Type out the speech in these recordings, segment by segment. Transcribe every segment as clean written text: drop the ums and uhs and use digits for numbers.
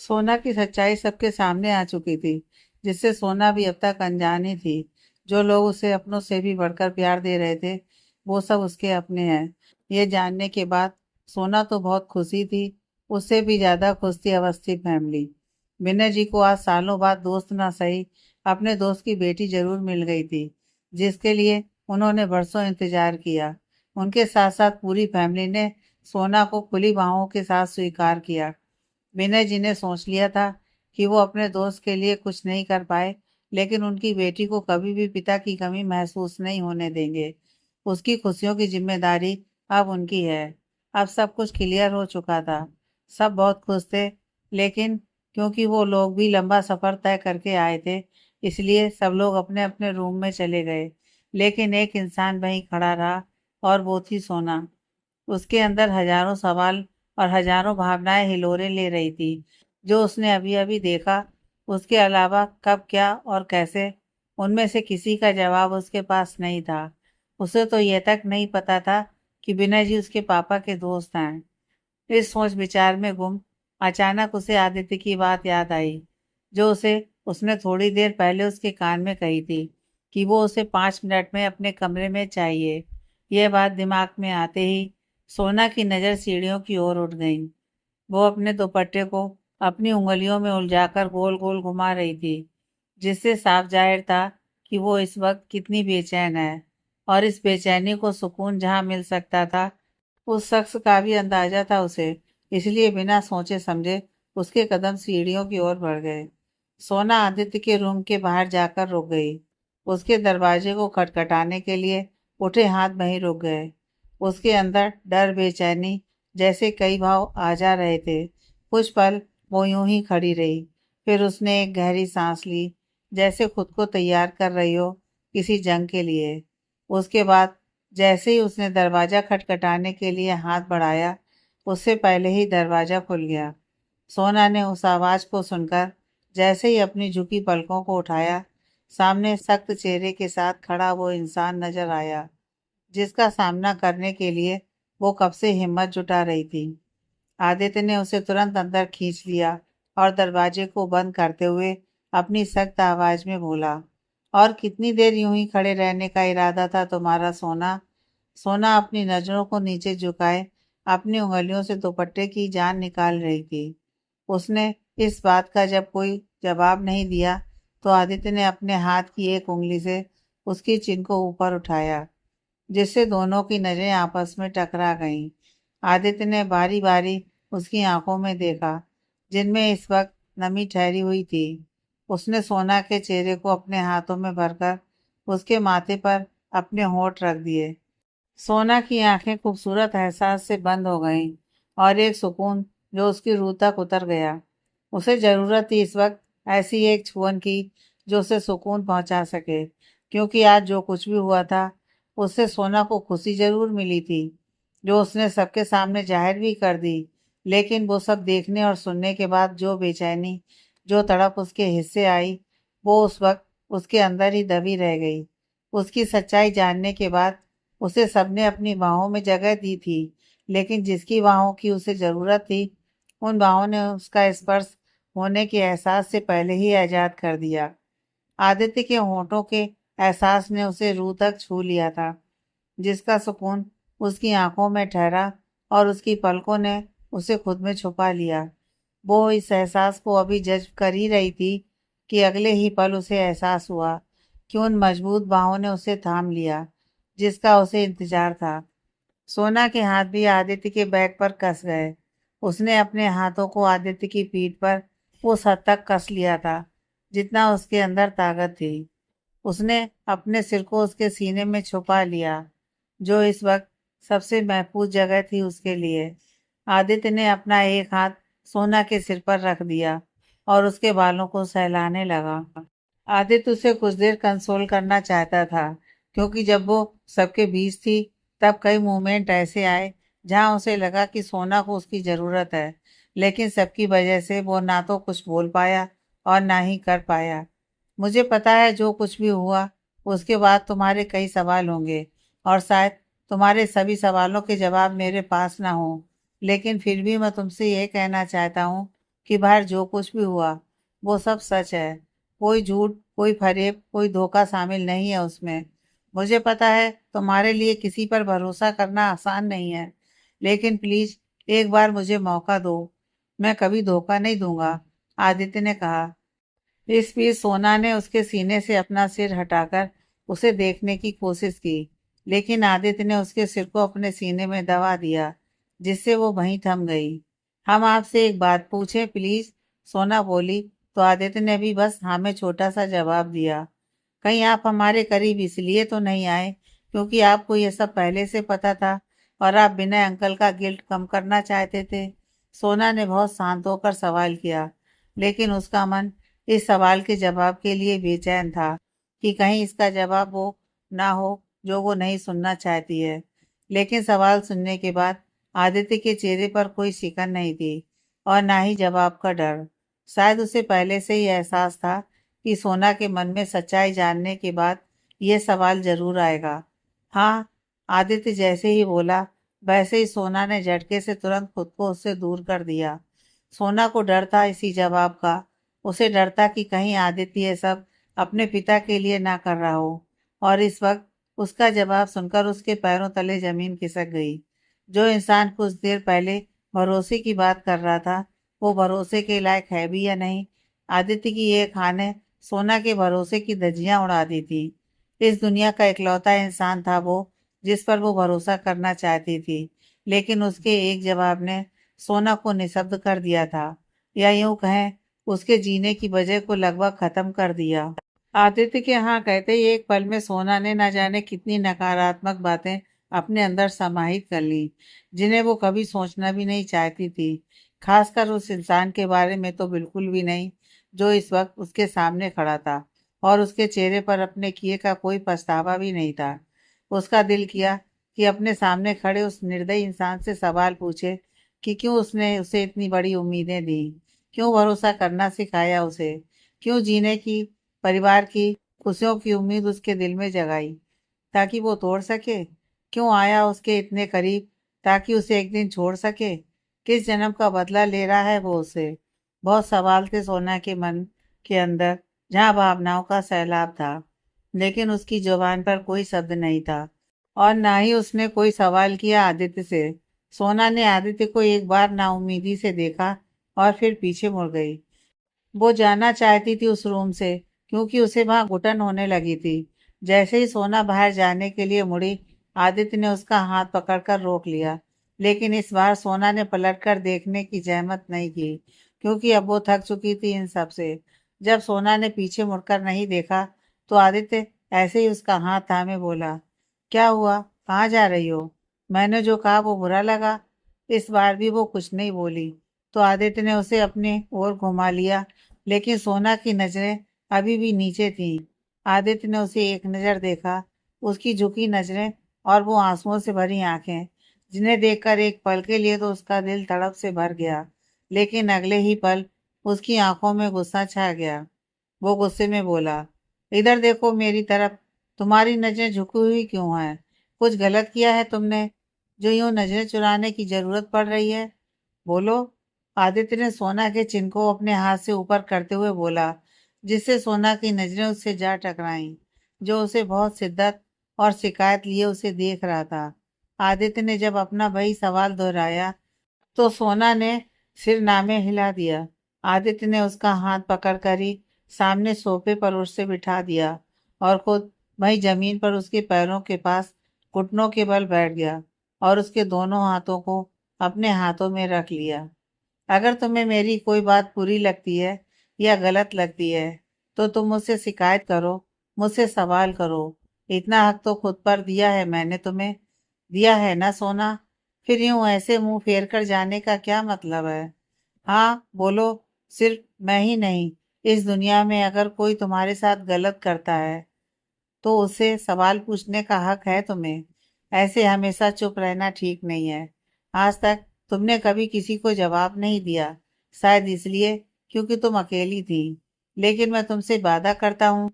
सोना की सच्चाई सबके सामने आ चुकी थी, जिससे सोना भी अब तक अनजान ही थी। जो लोग उसे अपनों से भी बढ़कर प्यार दे रहे थे, वो सब उसके अपने हैं। ये जानने के बाद सोना तो बहुत खुशी थी। उससे भी ज्यादा खुश थी अवस्थी फैमिली। विनय जी को आज सालों बाद दोस्त ना सही, अपने दोस्त की बेटी जरूर मिल गई थी, जिसके लिए उन्होंने बरसों इंतजार किया। उनके साथ साथ पूरी फैमिली ने सोना को खुली बाहों के साथ स्वीकार किया। विनय जी ने सोच लिया था कि वो अपने दोस्त के लिए कुछ नहीं कर पाए, लेकिन उनकी बेटी को कभी भी पिता की कमी महसूस नहीं होने देंगे। उसकी खुशियों की जिम्मेदारी अब उनकी है। अब सब कुछ क्लियर हो चुका था। सब बहुत खुश थे, लेकिन क्योंकि वो लोग भी लंबा सफर तय करके आए थे, इसलिए सब लोग अपने अपने रूम में चले गए। लेकिन एक इंसान वहीं खड़ा रहा, और वो थी सोना। उसके अंदर हजारों सवाल और हजारों भावनाएं हिलोरे ले रही थी। जो उसने अभी अभी देखा, उसके अलावा कब, क्या और कैसे, उनमें से किसी का जवाब उसके पास नहीं था। उसे तो यह तक नहीं पता था कि विनय जी उसके पापा के दोस्त हैं। इस सोच विचार में गुम, अचानक उसे आदित्य की बात याद आई, जो उसे उसने थोड़ी देर पहले उसके कान में कही थी कि वो उसे 5 मिनट में अपने कमरे में चाहिए। यह बात दिमाग में आते ही सोना की नज़र सीढ़ियों की ओर उठ गई। वो अपने दुपट्टे को अपनी उंगलियों में उलझाकर गोल गोल घुमा रही थी, जिससे साफ जाहिर था कि वो इस वक्त कितनी बेचैन है। और इस बेचैनी को सुकून जहाँ मिल सकता था, उस शख्स का भी अंदाजा था उसे। इसलिए बिना सोचे समझे उसके कदम सीढ़ियों की ओर बढ़ गए। सोना आदित्य के रूम के बाहर जाकर रुक गई। उसके दरवाजे को खटखटाने के लिए उठे हाथ वहीं रुक गए। उसके अंदर डर, बेचैनी जैसे कई भाव आ जा रहे थे। कुछ पल वो यूं ही खड़ी रही। फिर उसने एक गहरी सांस ली, जैसे खुद को तैयार कर रही हो किसी जंग के लिए। उसके बाद जैसे ही उसने दरवाजा खटखटाने के लिए हाथ बढ़ाया, उससे पहले ही दरवाजा खुल गया। सोना ने उस आवाज को सुनकर जैसे ही अपनी झुकी पलकों को उठाया, सामने सख्त चेहरे के साथ खड़ा वो इंसान नजर आया, जिसका सामना करने के लिए वो कब से हिम्मत जुटा रही थी। आदित्य ने उसे तुरंत अंदर खींच लिया और दरवाजे को बंद करते हुए अपनी सख्त आवाज में बोला, और कितनी देर यूं ही खड़े रहने का इरादा था तुम्हारा सोना? सोना अपनी नजरों को नीचे झुकाए अपनी उंगलियों से दुपट्टे की जान निकाल रही थी। उसने इस बात का जब कोई जवाब नहीं दिया, तो आदित्य ने अपने हाथ की एक उंगली से उसकी चिन को ऊपर उठाया, जिससे दोनों की नजरें आपस में टकरा गईं। आदित्य ने बारी बारी उसकी आंखों में देखा, जिनमें इस वक्त नमी ठहरी हुई थी। उसने सोना के चेहरे को अपने हाथों में भरकर उसके माथे पर अपने होंठ रख दिए। सोना की आंखें खूबसूरत एहसास से बंद हो गईं, और एक सुकून जो उसकी रूह तक उतर गया। उसे जरूरत थी इस वक्त ऐसी एक छुअन की, जो उसे सुकून पहुंचा सके। क्योंकि आज जो कुछ भी हुआ था, उससे सोना को खुशी जरूर मिली थी, जो उसने सबके सामने जाहिर भी कर दी। लेकिन वो सब देखने और सुनने के बाद जो बेचैनी, जो तड़प उसके हिस्से आई, वो उस वक्त उसके अंदर ही दबी रह गई। उसकी सच्चाई जानने के बाद उसे सबने अपनी बाहों में जगह दी थी, लेकिन जिसकी बाहों की उसे जरूरत थी, उन बाहों ने उसका स्पर्श होने के एहसास से पहले ही आजाद कर दिया। आदित्य के होंठों के एहसास ने उसे रूह तक छू लिया था, जिसका सुकून उसकी आंखों में ठहरा, और उसकी पलकों ने उसे खुद में छुपा लिया। वो इस एहसास को अभी जज्ब कर ही रही थी कि अगले ही पल उसे एहसास हुआ कि उन मजबूत बाहों ने उसे थाम लिया, जिसका उसे इंतजार था। सोना के हाथ भी आदित्य के बैग पर कस गए। उसने अपने हाथों को आदित्य की पीठ पर उस हद तक कस लिया था जितना उसके अंदर ताकत थी। उसने अपने सिर को उसके सीने में छुपा लिया, जो इस वक्त सबसे महफूज जगह थी उसके लिए। आदित्य ने अपना एक हाथ सोना के सिर पर रख दिया और उसके बालों को सहलाने लगा। आदित्य उसे कुछ देर कंसोल करना चाहता था, क्योंकि जब वो सबके बीच थी, तब कई मोमेंट ऐसे आए जहां उसे लगा कि सोना को उसकी ज़रूरत है। लेकिन सबकी वजह से वो ना तो कुछ बोल पाया और ना ही कर पाया। मुझे पता है जो कुछ भी हुआ, उसके बाद तुम्हारे कई सवाल होंगे, और शायद तुम्हारे सभी सवालों के जवाब मेरे पास ना हो। लेकिन फिर भी मैं तुमसे ये कहना चाहता हूँ कि बाहर जो कुछ भी हुआ वो सब सच है। कोई झूठ, कोई फरेब, कोई धोखा शामिल नहीं है उसमें। मुझे पता है तुम्हारे लिए किसी पर भरोसा करना आसान नहीं है, लेकिन प्लीज एक बार मुझे मौका दो। मैं कभी धोखा नहीं दूंगा, आदित्य ने कहा। इस बीच सोना ने उसके सीने से अपना सिर हटाकर उसे देखने की कोशिश की, लेकिन आदित्य ने उसके सिर को अपने सीने में दबा दिया, जिससे वो वहीं थम गई। हम आपसे एक बात पूछें प्लीज, सोना बोली। तो आदित्य ने भी बस हाँ में छोटा सा जवाब दिया। कहीं आप हमारे करीब इसलिए तो नहीं आए क्योंकि आपको ये सब पहले से पता था और आप बिना अंकल का गिल्ट कम करना चाहते थे? सोना ने बहुत शांत होकर सवाल किया, लेकिन उसका मन इस सवाल के जवाब के लिए बेचैन था कि कहीं इसका जवाब वो ना हो जो वो नहीं सुनना चाहती है। लेकिन सवाल सुनने के बाद आदित्य के चेहरे पर कोई शिकन नहीं थी और ना ही जवाब का डर। शायद उसे पहले से ही एहसास था कि सोना के मन में सच्चाई जानने के बाद यह सवाल जरूर आएगा। हाँ, आदित्य जैसे ही बोला वैसे ही सोना ने झटके से तुरंत खुद को उससे दूर कर दिया। सोना को डर था इसी जवाब का। उसे डर था कि कहीं आदित्य ये सब अपने पिता के लिए ना कर रहा हो। और इस वक्त उसका जवाब सुनकर उसके पैरों तले जमीन खिसक गई। जो इंसान कुछ देर पहले भरोसे की बात कर रहा था, वो भरोसे के लायक है भी या नहीं? आदित्य की एक हाँ ने सोना के भरोसे की धज्जियां उड़ा दी थी। इस दुनिया का इकलौता इंसान था वो जिस पर वो भरोसा करना चाहती थी, लेकिन उसके एक जवाब ने सोना को निशब्द कर दिया था, या यूं कहें उसके जीने की वजह को लगभग खत्म कर दिया। आदित्य के हाँ कहते ही एक पल में सोना ने न जाने कितनी नकारात्मक बातें अपने अंदर समाहित कर ली, जिन्हें वो कभी सोचना भी नहीं चाहती थी। खासकर उस इंसान के बारे में तो बिल्कुल भी नहीं, जो इस वक्त उसके सामने खड़ा था और उसके चेहरे पर अपने किए का कोई पछतावा भी नहीं था। उसका दिल किया कि अपने सामने खड़े उस निर्दयी इंसान से सवाल पूछे कि क्यों उसने उसे इतनी बड़ी उम्मीदें दी, क्यों भरोसा करना सिखाया उसे, क्यों जीने की, परिवार की खुशियों की उम्मीद उसके दिल में जगाई ताकि वो तोड़ सके, क्यों आया उसके इतने करीब ताकि उसे एक दिन छोड़ सके, किस जन्म का बदला ले रहा है वो उसे। बहुत सवाल थे सोना के मन के अंदर, जहाँ भावनाओं का सैलाब था, लेकिन उसकी जुबान पर कोई शब्द नहीं था और ना ही उसने कोई सवाल किया आदित्य से। सोना ने आदित्य को एक बार नाउम्मीदी से देखा और फिर पीछे मुड़ गई। वो जाना चाहती थी उस रूम से, क्योंकि उसे वहां घुटन होने लगी थी। जैसे ही सोना बाहर जाने के लिए मुड़ी, आदित्य ने उसका हाथ पकड़कर रोक लिया, लेकिन इस बार सोना ने पलटकर देखने की जहमत नहीं की, क्योंकि अब वो थक चुकी थी इन सब से। जब सोना ने पीछे मुड़कर नहीं देखा, तो आदित्य ऐसे ही उसका हाथ थामे बोला, क्या हुआ, कहाँ जा रही हो? मैंने जो कहा वो बुरा लगा? इस बार भी वो कुछ नहीं बोली, तो आदित्य ने उसे अपने ओर घुमा लिया, लेकिन सोना की नजरें अभी भी नीचे थीं। आदित्य ने उसे एक नज़र देखा, उसकी झुकी नजरें और वो आंसुओं से भरी आंखें, जिन्हें देखकर एक पल के लिए तो उसका दिल तड़प से भर गया, लेकिन अगले ही पल उसकी आंखों में गुस्सा छा गया। वो गुस्से में बोला, इधर देखो मेरी तरफ, तुम्हारी नजरें झुकी हुई क्यों हैं? कुछ गलत किया है तुमने जो यूं नजरें चुराने की जरूरत पड़ रही है? बोलो। आदित्य ने सोना के चिन्ह को अपने हाथ से ऊपर करते हुए बोला, जिससे सोना की नजरें उससे जा टकराईं, जो उसे बहुत शिद्दत और शिकायत लिए उसे देख रहा था। आदित्य ने जब अपना वही सवाल दोहराया, तो सोना ने सिर नामे हिला दिया। आदित्य ने उसका हाथ पकड़कर ही सामने सोफे पर उससे बिठा दिया और खुद वही जमीन पर उसके पैरों के पास घुटनों के बल बैठ गया और उसके दोनों हाथों को अपने हाथों में रख लिया। अगर तुम्हें मेरी कोई बात बुरी लगती है या गलत लगती है, तो तुम मुझसे शिकायत करो, मुझसे सवाल करो। इतना हक तो खुद पर दिया है मैंने तुम्हें, दिया है ना सोना? फिर यूं ऐसे मुंह फेर कर जाने का क्या मतलब है? हाँ बोलो। सिर्फ मैं ही नहीं, इस दुनिया में अगर कोई तुम्हारे साथ गलत करता है तो उसे सवाल पूछने का हक है तुम्हें। ऐसे हमेशा चुप रहना ठीक नहीं है। आज तक तुमने कभी किसी को जवाब नहीं दिया, शायद इसलिए क्योंकि तुम अकेली थी। लेकिन मैं तुमसे वादा करता हूँ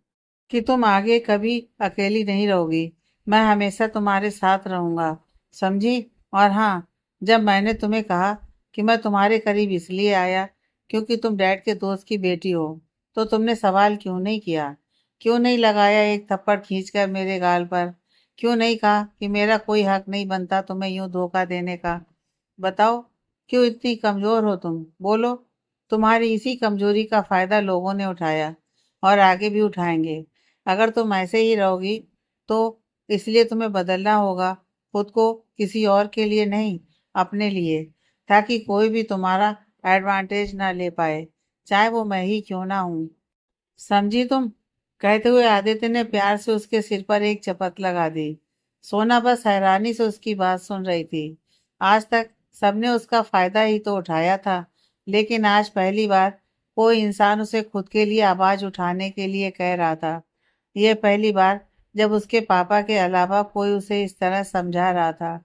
कि तुम आगे कभी अकेली नहीं रहोगी। मैं हमेशा तुम्हारे साथ रहूंगा, समझी? और हाँ, जब मैंने तुम्हें कहा कि मैं तुम्हारे करीब इसलिए आया क्योंकि तुम डैड के दोस्त की बेटी हो। तो तुमने सवाल क्यों नहीं किया? क्यों नहीं लगाया एक थप्पड़ खींचकर मेरे गाल पर? क्यों नहीं कहा कि मेरा कोई हक नहीं बनता तुम्हें यूं धोखा देने का? बताओ, क्यों इतनी कमजोर हो तुम? बोलो। तुम्हारी इसी कमजोरी का फायदा लोगों ने उठाया और आगे भी उठाएंगे। अगर तुम ऐसे ही रहोगी तो इसलिए तुम्हें बदलना होगा, खुद को किसी और के लिए नहीं, अपने लिए, ताकि कोई भी तुम्हारा एडवांटेज ना ले पाए, चाहे वो मैं ही क्यों ना हूं। समझी तुम? कहते हुए आदित्य ने प्यार से उसके सिर पर एक चपत लगा दी। सोना बस हैरानी से उसकी बात सुन रही थी। आज तक सबने उसका फायदा ही तो उठाया था, लेकिन आज पहली बार कोई इंसान उसे खुद के लिए आवाज उठाने के लिए कह रहा था। यह पहली बार जब उसके पापा के अलावा कोई उसे इस तरह समझा रहा था,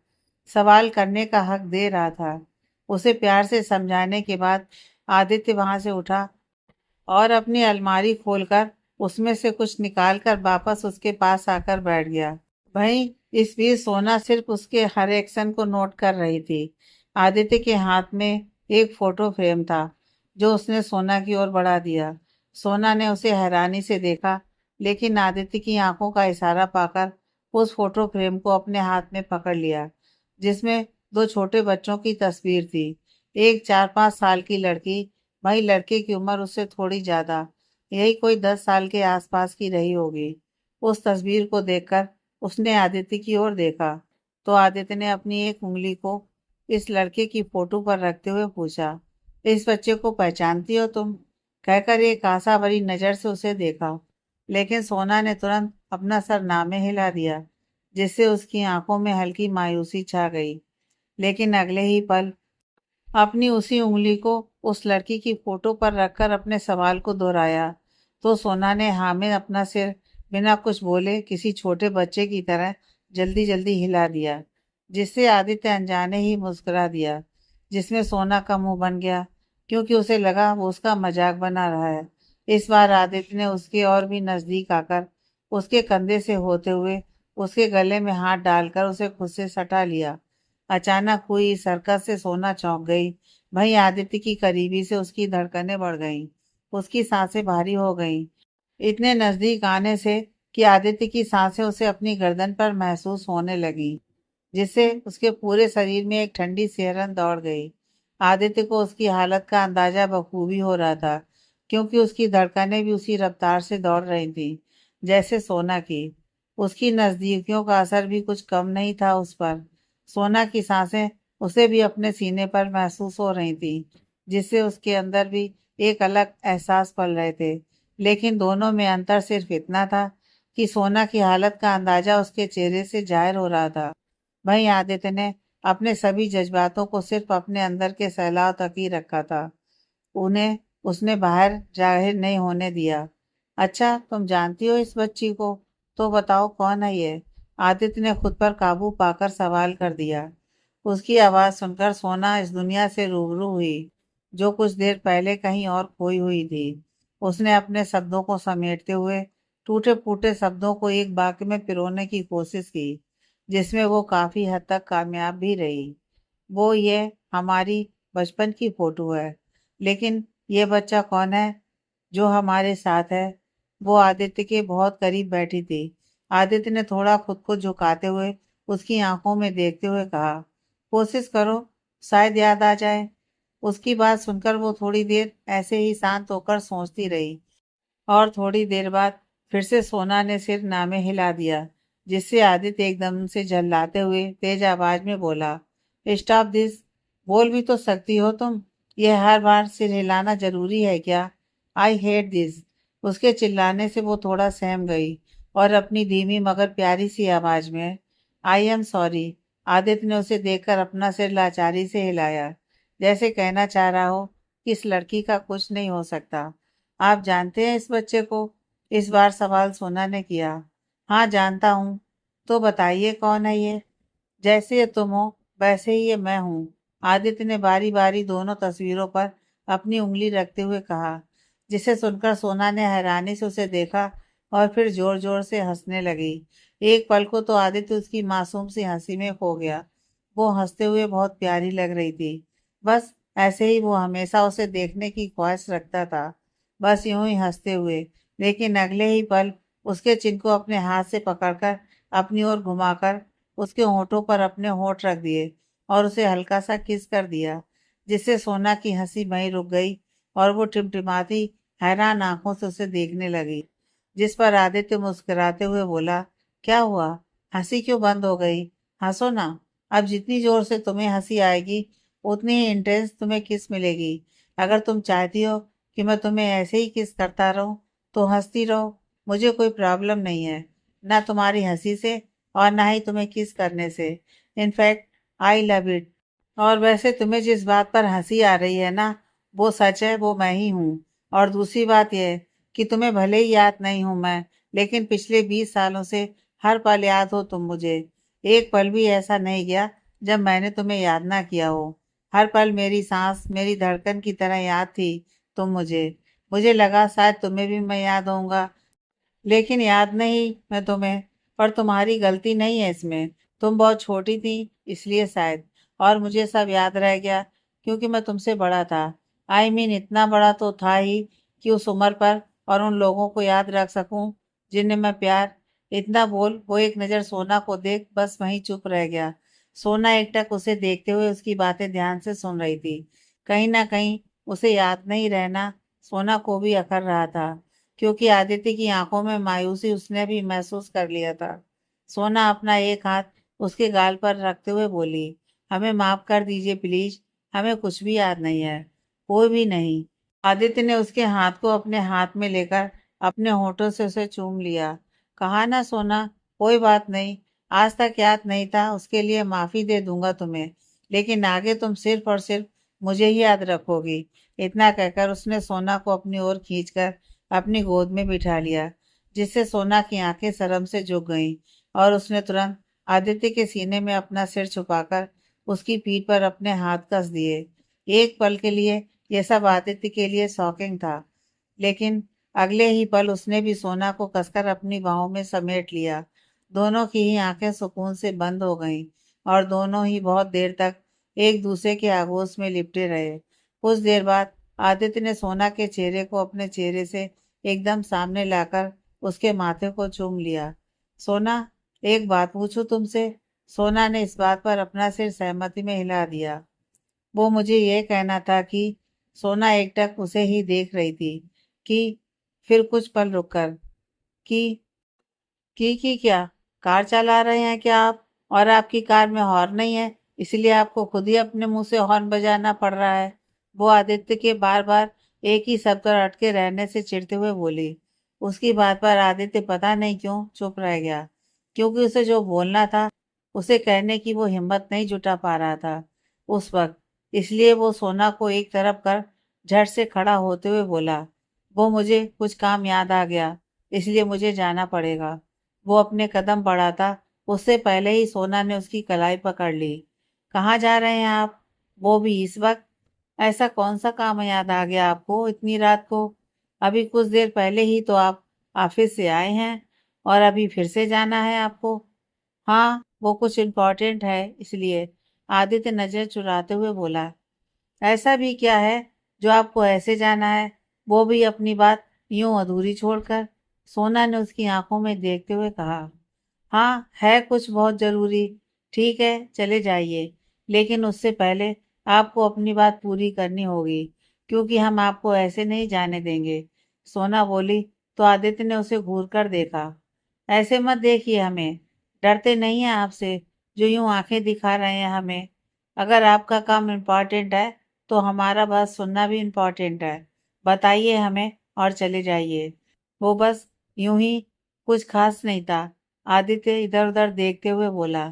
सवाल करने का हक दे रहा था। उसे प्यार से समझाने के बाद आदित्य वहां से उठा और अपनी अलमारी खोलकर उसमें से कुछ निकालकर वापस उसके पास आकर बैठ गया। वहीं इस बीच सोना सिर्फ उसके हर एक्शन को नोट कर रही थी। आदित्य के हाथ में एक फोटो फ्रेम था जो उसने सोना की ओर बढ़ा दिया। सोना ने उसे हैरानी से देखा, लेकिन आदित्य की आंखों का इशारा पाकर उस फोटो फ्रेम को अपने हाथ में पकड़ लिया, जिसमें दो छोटे बच्चों की तस्वीर थी। एक 4-5 साल की लड़की, वही लड़के की उम्र उससे थोड़ी ज्यादा, यही कोई 10 साल के आसपास की रही होगी। उस तस्वीर को देखकर उसने आदित्य की ओर देखा, तो आदित्य ने अपनी एक उंगली को इस लड़के की फोटो पर रखते हुए पूछा, इस बच्चे को पहचानती हो तुम? कहकर एक आशा भरी नजर से उसे देखा, लेकिन सोना ने तुरंत अपना सर नामे हिला दिया, जिससे उसकी आंखों में हल्की मायूसी छा गई। लेकिन अगले ही पल अपनी उसी उंगली को उस लड़की की फोटो पर रखकर अपने सवाल को दोहराया, तो सोना ने हाँ में अपना सिर बिना कुछ बोले किसी छोटे बच्चे की तरह जल्दी जल्दी हिला दिया, जिससे आदित्य अनजाने ही मुस्कुरा दिया, जिसमें सोना का मुंह बन गया, क्योंकि उसे लगा वो उसका मजाक बना रहा है। इस बार आदित्य ने उसके और भी नजदीक आकर उसके कंधे से होते हुए उसके गले में हाथ डालकर उसे खुद से सटा लिया। अचानक हुई इस हरकत से सोना चौंक गई। वहीं आदित्य की करीबी से उसकी धड़कनें बढ़ गईं, उसकी सांसें भारी हो गईं, इतने नजदीक आने से कि आदित्य की सांसें उसे अपनी गर्दन पर महसूस होने लगीं, जिससे उसके पूरे शरीर में एक ठंडी सिहरन दौड़ गई। आदित्य को उसकी हालत का अंदाजा बखूबी हो रहा था, क्योंकि उसकी धड़कनें भी उसी रफ्तार से दौड़ रही थीं जैसे सोना की। उसकी नजदीकियों का असर भी कुछ कम नहीं था उस पर। सोना की सांसें उसे भी अपने सीने पर महसूस हो रही थी, जिससे उसके अंदर भी एक अलग एहसास पल रहे थे। लेकिन दोनों में अंतर सिर्फ इतना था कि सोना की हालत का अंदाजा उसके चेहरे से जाहिर हो रहा था, वहीं आदित्य ने अपने सभी जज्बातों को सिर्फ अपने अंदर के सैलाव तक ही रखा था। उन्हें उसने बाहर जाहिर नहीं होने दिया। अच्छा, तुम जानती हो इस बच्ची को? तो बताओ कौन है ये? आदित्य ने खुद पर काबू पाकर सवाल कर दिया। उसकी आवाज सुनकर सोना इस दुनिया से रूबरू हुई, जो कुछ देर पहले कहीं और खोई हुई थी। उसने अपने शब्दों को समेटते हुए टूटे फूटे शब्दों को एक वाक्य में पिरोने की कोशिश की, जिसमें वो काफी हद तक कामयाब भी रही। वो ये हमारी बचपन की फोटो है, लेकिन ये बच्चा कौन है जो हमारे साथ है? वो आदित्य के बहुत करीब बैठी थी। आदित्य ने थोड़ा खुद को झुकाते हुए उसकी आंखों में देखते हुए कहा, कोशिश करो, शायद याद आ जाए। उसकी बात सुनकर वो थोड़ी देर ऐसे ही शांत होकर सोचती रही, और थोड़ी देर बाद फिर से सोना ने सिर नामे हिला दिया, जिससे आदित्य एकदम से झल्लाते हुए तेज आवाज में बोला, स्टॉप दिस। बोल भी तो सकती हो तुम, ये हर बार सिर हिलाना जरूरी है क्या? I hate this. उसके चिल्लाने से वो थोड़ा सहम गई और अपनी धीमी मगर प्यारी सी आवाज में, आई एम सॉरी। आदित्य ने उसे देखकर अपना सिर लाचारी से हिलाया, जैसे कहना चाह रहा हो कि इस लड़की का कुछ नहीं हो सकता। आप जानते हैं इस बच्चे को? इस बार सवाल सोना ने किया। हाँ, जानता हूँ। तो बताइए कौन है ये? जैसे ये तुम हो वैसे ही ये मैं हूँ। आदित्य ने बारी बारी दोनों तस्वीरों पर अपनी उंगली रखते हुए कहा, जिसे सुनकर सोना ने हैरानी से उसे देखा और फिर जोर जोर से हंसने लगी। एक पल को तो आदित्य उसकी मासूम सी हंसी में खो गया। वो हंसते हुए बहुत प्यारी लग रही थी। बस ऐसे ही वो हमेशा उसे देखने की ख्वाहिश रखता था, बस यूं ही हंसते हुए। लेकिन अगले ही पल उसके चिन को अपने हाथ से पकड़कर अपनी ओर घुमाकर उसके होठों पर अपने होठ रख दिए और उसे हल्का सा किस कर दिया, जिससे सोना की हंसी वहीं रुक गई और वो टिमटिमाती हैरान आंखों से उसे देखने लगी। जिस पर आदित्य मुस्कुराते हुए बोला, क्या हुआ, हंसी क्यों बंद हो गई? हंसो ना। अब जितनी जोर से तुम्हें हंसी आएगी उतनी ही इंटेंस तुम्हें किस मिलेगी। अगर तुम चाहती हो कि मैं तुम्हें ऐसे ही किस करता रहूं तो हंसती रहो, मुझे कोई प्रॉब्लम नहीं है, ना तुम्हारी हंसी से और ना ही तुम्हें किस करने से। In fact I love it. और वैसे तुम्हें जिस बात पर हंसी आ रही है ना, वो सच है, वो मैं ही हूँ। और दूसरी बात यह है कि तुम्हें भले ही याद नहीं हूँ मैं, लेकिन पिछले 20 सालों से हर पल याद हो तुम मुझे। एक पल भी ऐसा नहीं गया जब मैंने तुम्हें याद ना किया हो। हर पल मेरी सांस, मेरी धड़कन की तरह याद थी तुम मुझे। मुझे लगा शायद तुम्हें भी मैं याद होऊंगा, लेकिन याद नहीं मैं तुम्हें। पर तुम्हारी गलती नहीं है इसमें, तुम बहुत छोटी थी इसलिए शायद। और मुझे सब याद रह गया क्योंकि मैं तुमसे बड़ा था। इतना बड़ा तो था ही कि उस उम्र पर और उन लोगों को याद रख सकूं जिन्हें मैं प्यार। इतना बोल वो एक नज़र सोना को देख बस वहीं चुप रह गया। सोना एकटक उसे देखते हुए उसकी बातें ध्यान से सुन रही थी। कहीं ना कहीं उसे याद नहीं रहना सोना को भी अखर रहा था, क्योंकि आदित्य की आंखों में मायूसी उसने भी महसूस कर लिया था। सोना अपना एक हाथ उसके गाल पर रखते हुए बोली, हमें माफ कर दीजिए प्लीज, हमें कुछ भी याद नहीं है, कोई भी नहीं। आदित्य ने उसके हाथ को अपने हाथ में लेकर अपने होठों से उसे चूम लिया। कहा ना सोना, कोई बात नहीं, आज तक याद नहीं था उसके लिए माफी दे दूंगा तुम्हें, लेकिन आगे तुम सिर्फ और सिर्फ मुझे ही याद रखोगी। इतना कहकर उसने सोना को अपनी ओर खींचकर अपनी गोद में बिठा लिया, जिससे सोना की आंखें शर्म से झुक गईं और उसने तुरंत आदित्य के सीने में अपना सिर छुपाकर उसकी पीठ पर अपने हाथ कस दिए। एक पल के लिए यह सब आदित्य के लिए शॉकिंग था, लेकिन अगले ही पल उसने भी सोना को कसकर अपनी बाहों में समेट लिया। दोनों की ही आंखें सुकून से बंद हो गईं और दोनों ही बहुत देर तक एक दूसरे के आगोश में लिपटे रहे। कुछ देर बाद आदित्य ने सोना के चेहरे को अपने चेहरे से एकदम सामने लाकर उसके माथे को चूम लिया। सोना, एक बात पूछूं तुमसे? सोना ने इस बात पर अपना सिर सहमति में हिला दिया। वो मुझे ये कहना था कि सोना एकटक उसे ही देख रही थी कि फिर कुछ पल रुककर कि क्या कार चला रहे हैं क्या आप? और आपकी कार में हॉर्न नहीं है, इसलिए आपको खुद ही अपने मुंह से हॉर्न बजाना पड़ रहा है। वो आदित्य के बार बार एक ही शब्द पर अटके रहने से चिढ़ते हुए बोली। उसकी बात पर आदित्य पता नहीं क्यों चुप रह गया, क्योंकि उसे जो बोलना था उसे कहने की वो हिम्मत नहीं जुटा पा रहा था उस वक्त। इसलिए वो सोना को एक तरफ कर झट से खड़ा होते हुए बोला, वो मुझे कुछ काम याद आ गया, इसलिए मुझे जाना पड़ेगा। वो अपने कदम बढ़ाता उससे पहले ही सोना ने उसकी कलाई पकड़ ली। कहाँ जा रहे हैं आप, वो भी इस वक्त? ऐसा कौन सा काम याद आ गया आपको इतनी रात को? अभी कुछ देर पहले ही तो आप ऑफिस से आए हैं और अभी फिर से जाना है आपको? हाँ, वो कुछ इम्पोर्टेंट है इसलिए, आदित्य नजर चुराते हुए बोला। ऐसा भी क्या है जो आपको ऐसे जाना है, वो भी अपनी बात यूं अधूरी छोड़कर? सोना ने उसकी आंखों में देखते हुए कहा। हाँ, है कुछ बहुत जरूरी। ठीक है, चले जाइए, लेकिन उससे पहले आपको अपनी बात पूरी करनी होगी, क्योंकि हम आपको ऐसे नहीं जाने देंगे। सोना बोली तो आदित्य ने उसे घूर कर देखा। ऐसे मत देखिए हमें, डरते नहीं हैं आपसे जो यूं आंखें दिखा रहे हैं हमें। अगर आपका काम इम्पोर्टेंट है तो हमारा बात सुनना भी इम्पोर्टेंट है। बताइए हमें और चले जाइए। वो बस यूं ही, कुछ खास नहीं था, आदित्य इधर उधर देखते हुए बोला।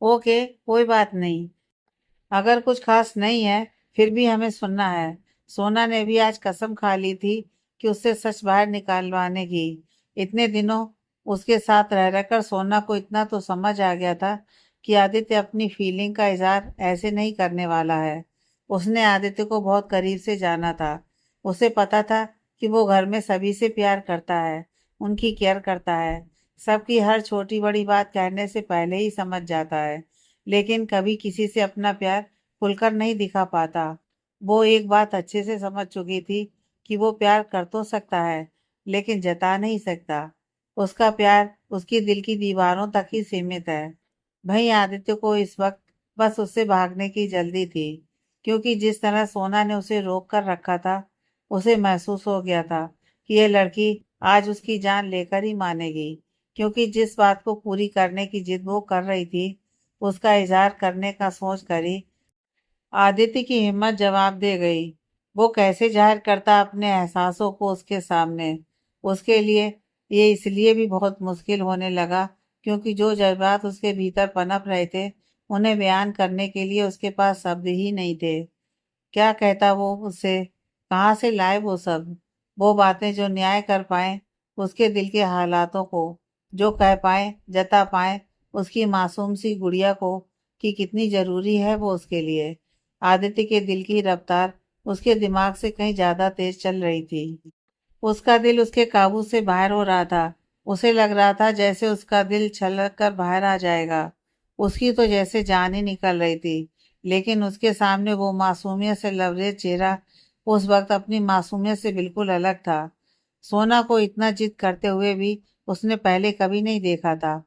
ओके, कोई बात नहीं, अगर कुछ खास नहीं है फिर भी हमें सुनना है। सोना ने भी आज कसम खा ली थी कि उससे सच बाहर निकालवाने की। इतने दिनों उसके साथ रह रहकर सोना को इतना तो समझ आ गया था कि आदित्य अपनी फीलिंग का इजहार ऐसे नहीं करने वाला है। उसने आदित्य को बहुत करीब से जाना था। उसे पता था कि वो घर में सभी से प्यार करता है, उनकी केयर करता है, सबकी हर छोटी बड़ी बात कहने से पहले ही समझ जाता है, लेकिन कभी किसी से अपना प्यार खुलकर नहीं दिखा पाता। वो एक बात अच्छे से समझ चुकी थी कि वो प्यार कर तो सकता है, लेकिन जता नहीं सकता। उसका प्यार उसकी दिल की दीवारों तक ही सीमित है। भाई आदित्य को इस वक्त बस उससे भागने की जल्दी थी, क्योंकि जिस तरह सोना ने उसे रोक कर रखा था, उसे महसूस हो गया था कि यह लड़की आज उसकी जान लेकर ही मानेगी, क्योंकि जिस बात को पूरी करने की जिद वो कर रही थी, उसका इजहार करने का सोच कर ही आदित्य की हिम्मत जवाब दे गई। वो कैसे जाहिर करता अपने एहसासों को उसके सामने। उसके लिए ये इसलिए भी बहुत मुश्किल होने लगा, क्योंकि जो जज्बात उसके भीतर पनप रहे थे, उन्हें बयान करने के लिए उसके पास शब्द ही नहीं थे। क्या कहता वो उससे, कहाँ से लाए वो सब, वो बातें जो न्याय कर पाए उसके दिल के हालातों को, जो कह पाए जता पाए उसकी मासूम सी गुड़िया को कि कितनी जरूरी है वो उसके लिए। आदित्य के दिल की रफ्तार उसके दिमाग से कहीं ज्यादा तेज चल रही थी। उसका दिल उसके काबू से बाहर हो रहा था। उसे लग रहा था जैसे उसका दिल छलक कर बाहर आ जाएगा। उसकी तो जैसे जान ही निकल रही थी। लेकिन उसके सामने वो मासूमियत से लबरेज चेहरा उस वक्त अपनी मासूमियत से बिल्कुल अलग था। सोना को इतना जिद करते हुए भी उसने पहले कभी नहीं देखा था।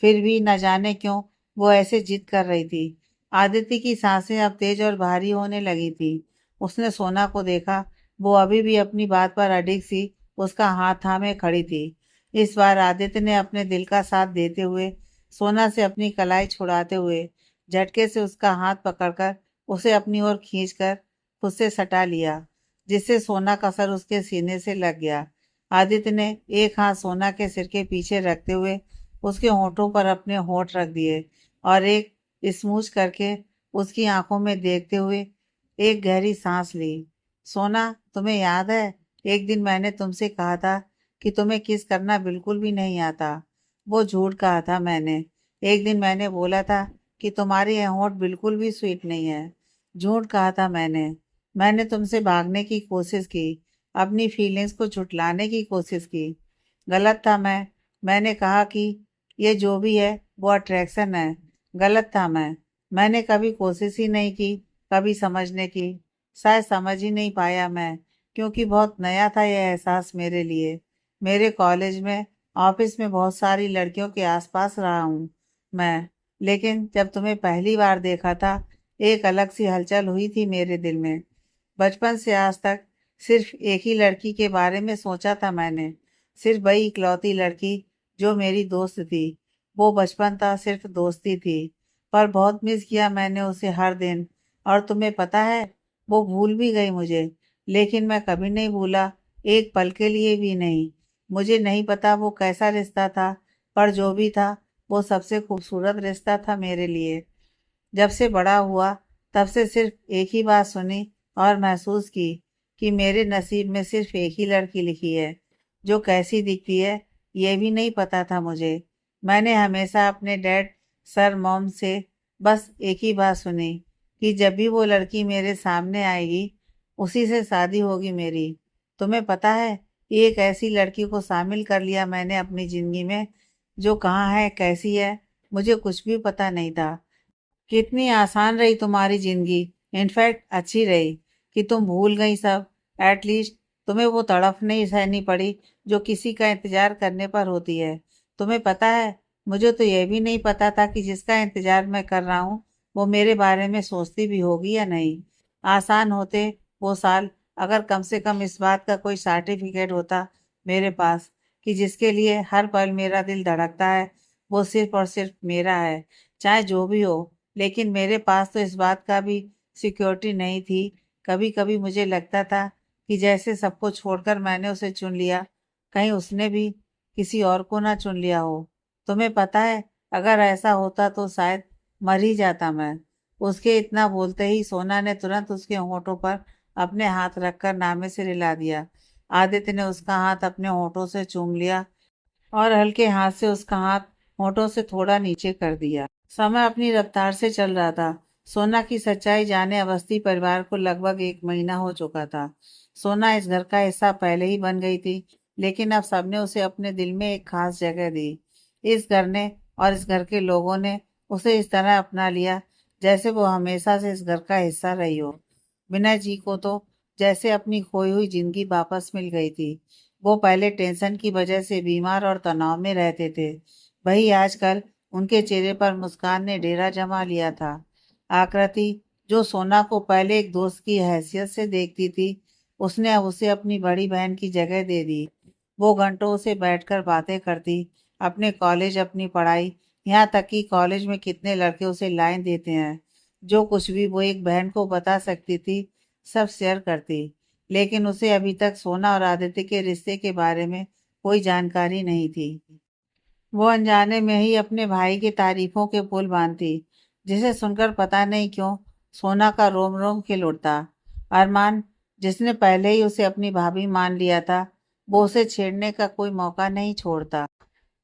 फिर भी न जाने क्यों वो ऐसे जिद कर रही थी। आदित्य की सांसें अब तेज और भारी होने लगी थी। उसने सोना को देखा। वो अभी भी अपनी बात पर अडिग सी उसका हाथ थामे खड़ी थी। इस बार आदित्य ने अपने दिल का साथ देते हुए सोना से अपनी कलाई छुड़ाते हुए झटके से उसका हाथ पकड़कर उसे अपनी ओर खींचकर खुद से सटा लिया, जिससे सोना का सर उसके सीने से लग गया। आदित्य ने एक हाथ सोना के सिर के पीछे रखते हुए उसके होठों पर अपने होठ रख दिए और एक स्मूच करके उसकी आंखों में देखते हुए एक गहरी सांस ली। सोना, तुम्हें याद है एक दिन मैंने तुमसे कहा था कि तुम्हें किस करना बिल्कुल भी नहीं आता। वो झूठ कहा था मैंने। एक दिन मैंने बोला था कि तुम्हारी ये होंठ बिल्कुल भी स्वीट नहीं है। झूठ कहा था मैंने तुमसे भागने की कोशिश की, अपनी फीलिंग्स को झुठलाने की कोशिश की। गलत था मैंने कहा कि ये जो भी है वो अट्रैक्शन है। गलत था मैंने कभी कोशिश ही नहीं की, कभी समझने की। शायद समझ ही नहीं पाया मैं, क्योंकि बहुत नया था यह एहसास मेरे लिए। मेरे कॉलेज में, ऑफिस में बहुत सारी लड़कियों के आसपास रहा हूँ मैं, लेकिन जब तुम्हें पहली बार देखा था, एक अलग सी हलचल हुई थी मेरे दिल में। बचपन से आज तक सिर्फ एक ही लड़की के बारे में सोचा था मैंने, सिर्फ वही इकलौती लड़की जो मेरी दोस्त थी। वो बचपन था, सिर्फ दोस्ती थी, पर बहुत मिस किया मैंने उसे हर दिन। और तुम्हें पता है, वो भूल भी गई मुझे, लेकिन मैं कभी नहीं भूला, एक पल के लिए भी नहीं। मुझे नहीं पता वो कैसा रिश्ता था, पर जो भी था वो सबसे खूबसूरत रिश्ता था मेरे लिए। जब से बड़ा हुआ, तब से सिर्फ एक ही बात सुनी और महसूस की कि मेरे नसीब में सिर्फ एक ही लड़की लिखी है, जो कैसी दिखती है ये भी नहीं पता था मुझे। मैंने हमेशा अपने डैड, सर, मॉम से बस एक ही बात सुनी कि जब भी वो लड़की मेरे सामने आएगी, उसी से शादी होगी मेरी। तुम्हें पता है, एक ऐसी लड़की को शामिल कर लिया मैंने अपनी ज़िंदगी में, जो कहाँ है, कैसी है, मुझे कुछ भी पता नहीं था। कितनी आसान रही तुम्हारी जिंदगी, इनफैक्ट अच्छी रही कि तुम भूल गई सब। एटलीस्ट तुम्हें वो तड़फ नहीं सहनी पड़ी जो किसी का इंतजार करने पर होती है। तुम्हें पता है, मुझे तो यह भी नहीं पता था कि जिसका इंतजार मैं कर रहा हूँ वो मेरे बारे में सोचती भी होगी या नहीं। आसान होते वो साल, अगर कम से कम इस बात का कोई सर्टिफिकेट होता मेरे पास कि जिसके लिए हर पल मेरा दिल धड़कता है, वो सिर्फ और सिर्फ मेरा है, चाहे जो भी हो। लेकिन मेरे पास तो इस बात का भी सिक्योरिटी नहीं थी। कभी कभी मुझे लगता था कि जैसे सबको छोड़कर मैंने उसे चुन लिया, कहीं उसने भी किसी और को ना चुन लिया हो। तुम्हें पता है, अगर ऐसा होता तो शायद मर ही जाता मैं। उसके इतना बोलते ही सोना ने तुरंत उसके होठों पर अपने हाथ रखकर नामे से रिला दिया। आदित्य ने उसका हाथ अपने होठों से चूम लिया और हल्के हाथ से उसका हाथ होठों से थोड़ा नीचे कर दिया। समय अपनी रफ्तार से चल रहा था। सोना की सच्चाई जाने अवस्थी परिवार को लगभग एक महीना हो चुका था। सोना इस घर का हिस्सा पहले ही बन गई थी, लेकिन अब सबने उसे अपने दिल में एक खास जगह दी। इस घर ने और इस घर के लोगों ने उसे इस तरह अपना लिया जैसे वो हमेशा से इस घर का हिस्सा रही हो। विनय जी को तो जैसे अपनी खोई हुई जिंदगी वापस मिल गई थी। वो पहले टेंशन की वजह से बीमार और तनाव में रहते थे। वही आजकल उनके चेहरे पर मुस्कान ने डेरा जमा लिया था। आकृति, जो सोना को पहले एक दोस्त की हैसियत से देखती थी, उसने अब उसे अपनी बड़ी बहन की जगह दे दी। वो घंटों से बैठकर बातें करती, अपने कॉलेज, अपनी पढ़ाई, यहाँ तक कि कॉलेज में कितने लड़के उसे लाइन देते हैं। जो कुछ भी वो एक बहन को बता सकती थी, सब शेयर करती। लेकिन उसे अभी तक सोना और आदित्य के रिश्ते के बारे में कोई जानकारी नहीं थी। वो अनजाने में ही अपने भाई की तारीफों के पुल बांधती, जिसे सुनकर पता नहीं क्यों सोना का रोम रोम खिल उठता। अरमान, जिसने पहले ही उसे अपनी भाभी मान लिया था, वो उसे छेड़ने का कोई मौका नहीं छोड़ता।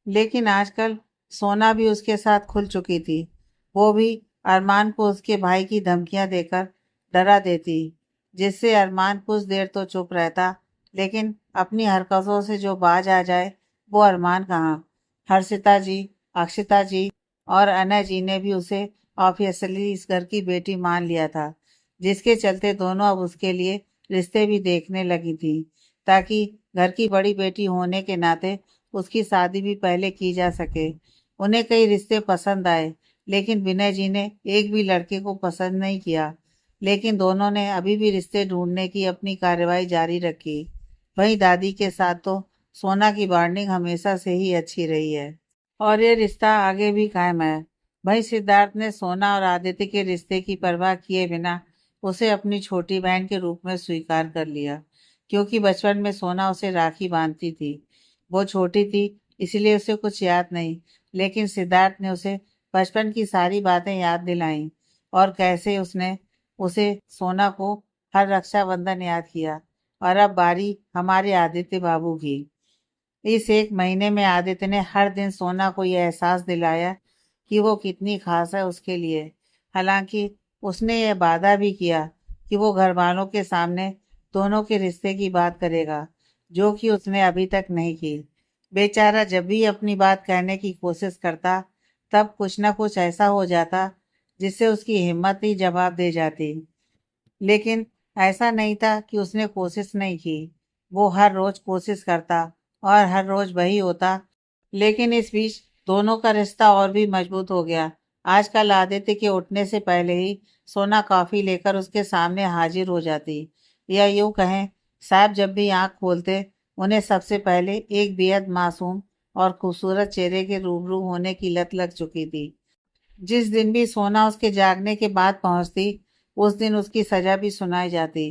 लेकिन आजकल सोना भी उसके साथ खुल चुकी थी। वो भी अरमान को उसके भाई की धमकियां देकर डरा देती, जिससे अरमान कुछ देर तो चुप रहता, लेकिन अपनी हरकतों से जो बाज आ जाए वो अरमान कहाँ। हर्षिता जी, अक्षिता जी और अनय जी ने भी उसे ऑफिशियली इस घर की बेटी मान लिया था, जिसके चलते दोनों अब उसके लिए रिश्ते भी देखने लगी थी, ताकि घर की बड़ी बेटी होने के नाते उसकी शादी भी पहले की जा सके। उन्हें कई रिश्ते पसंद आए, लेकिन विनय जी ने एक भी लड़के को पसंद नहीं किया। लेकिन दोनों ने अभी भी रिश्ते ढूंढने की अपनी कार्रवाई जारी रखी। वहीं दादी के साथ तो सोना की बॉन्डिंग हमेशा से ही अच्छी रही है और ये रिश्ता आगे भी कायम है। भाई सिद्धार्थ ने सोना और आदित्य के रिश्ते की परवाह किए बिना उसे अपनी छोटी बहन के रूप में स्वीकार कर लिया, क्योंकि बचपन में सोना उसे राखी बांधती थी। वो छोटी थी, इसलिए उसे कुछ याद नहीं, लेकिन सिद्धार्थ ने उसे बचपन की सारी बातें याद दिलाईं और कैसे उसने उसे सोना को हर रक्षाबंधन याद किया। और अब बारी हमारे आदित्य बाबू की। इस एक महीने में आदित्य ने हर दिन सोना को यह एहसास दिलाया कि वो कितनी खास है उसके लिए। हालांकि उसने यह वादा भी किया कि वो घर वालों के सामने दोनों के रिश्ते की बात करेगा, जो कि उसने अभी तक नहीं की। बेचारा जब भी अपनी बात कहने की कोशिश करता, तब कुछ ना कुछ ऐसा हो जाता जिससे उसकी हिम्मत ही जवाब दे जाती। लेकिन ऐसा नहीं था कि उसने कोशिश नहीं की। वो हर रोज कोशिश करता और हर रोज वही होता। लेकिन इस बीच दोनों का रिश्ता और भी मजबूत हो गया। आजकल आदित्य के उठने से पहले ही सोना कॉफी लेकर उसके सामने हाजिर हो जाती, या यूं कहें, साहब जब भी आंख खोलते उन्हें सबसे पहले एक बेहद मासूम और खूबसूरत चेहरे के रूबरू होने की लत लग चुकी थी। जिस दिन भी सोना उसके जागने के बाद पहुंचती, उस दिन उसकी सजा भी सुनाई जाती।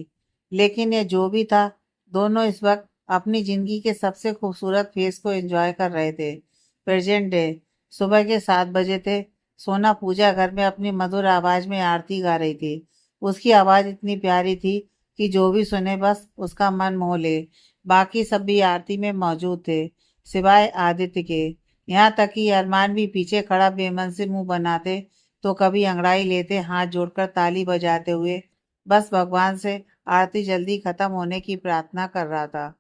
लेकिन ये जो भी था, दोनों इस वक्त अपनी जिंदगी के सबसे खूबसूरत फेज को एंजॉय कर रहे थे। प्रेजेंट डे, सुबह के 7 बजे थे। सोना पूजा घर में अपनी मधुर आवाज में आरती गा रही थी। उसकी आवाज इतनी प्यारी थी कि जो भी सुने बस उसका मन मोह ले। बाकी सब भी आरती में मौजूद थे, सिवाय आदित्य के। यहाँ तक कि अरमान भी पीछे खड़ा बेमन से मुंह बनाते, तो कभी अंगड़ाई लेते हाथ जोड़कर ताली बजाते हुए बस भगवान से आरती जल्दी खत्म होने की प्रार्थना कर रहा था।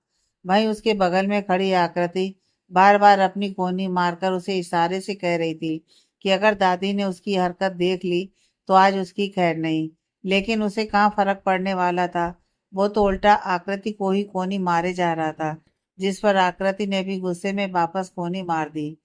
वहीं उसके बगल में खड़ी आकृति बार बार अपनी कोहनी मारकर उसे इशारे से कह रही थी कि अगर दादी ने उसकी हरकत देख ली तो आज उसकी खैर नहीं। लेकिन उसे कहाँ फर्क पड़ने वाला था। वो तो उल्टा आकृति को ही कोहनी मारे जा रहा था, जिस पर आकृति ने भी गुस्से में वापस कोहनी मार दी।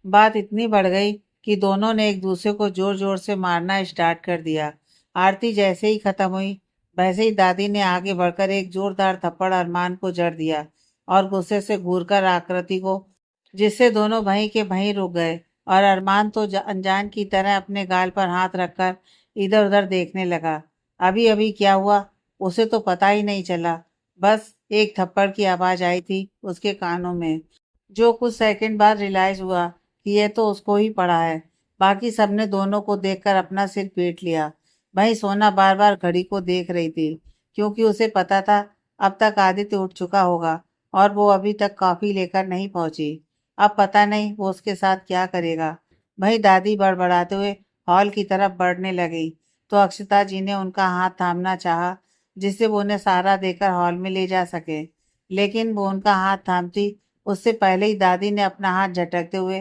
बात इतनी बढ़ गई कि दोनों ने एक दूसरे को जोर जोर से मारना स्टार्ट कर दिया। आरती जैसे ही खत्म हुई, वैसे ही दादी ने आगे बढ़कर एक जोरदार थप्पड़ अरमान को जड़ दिया और गुस्से से घूरकर आकृति को, जिससे दोनों वहीं के वहीं रुक गए। और अरमान तो अनजान की तरह अपने गाल पर हाथ रखकर इधर उधर देखने लगा। अभी अभी क्या हुआ उसे तो पता ही नहीं चला। बस एक थप्पड़ की आवाज आई थी उसके कानों में, जो कुछ सेकंड बाद रियलाइज हुआ कि यह तो उसको ही पड़ा है। बाकी सबने दोनों को देखकर अपना सिर पीट लिया। वहीं सोना बार बार घड़ी को देख रही थी, क्योंकि उसे पता था अब तक आदित्य उठ चुका होगा और वो अभी तक कॉफी लेकर नहीं पहुंची। अब पता नहीं वो उसके साथ क्या करेगा। वहीं दादी बड़बड़ाते हुए हॉल की तरफ बढ़ने लगी, तो अक्षता जी ने उनका हाथ थामना चाहा, जिससे वो उन्हें सहारा देकर हॉल में ले जा सके। लेकिन वो उनका हाथ थामती उससे पहले ही दादी ने अपना हाथ झटकते हुए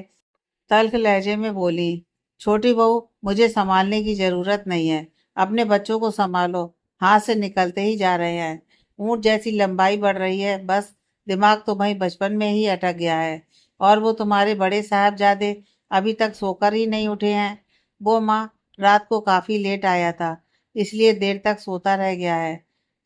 तल्ख लहजे में बोली, छोटी बहू, मुझे संभालने की जरूरत नहीं है, अपने बच्चों को संभालो। हाथ से निकलते ही जा रहे हैं। ऊंट जैसी लंबाई बढ़ रही है, बस दिमाग तो भाई बचपन में ही अटक गया है। और वो तुम्हारे बड़े साहबजादे अभी तक सोकर ही नहीं उठे हैं। वो माँ रात को काफी लेट आया था, इसलिए देर तक सोता रह गया है।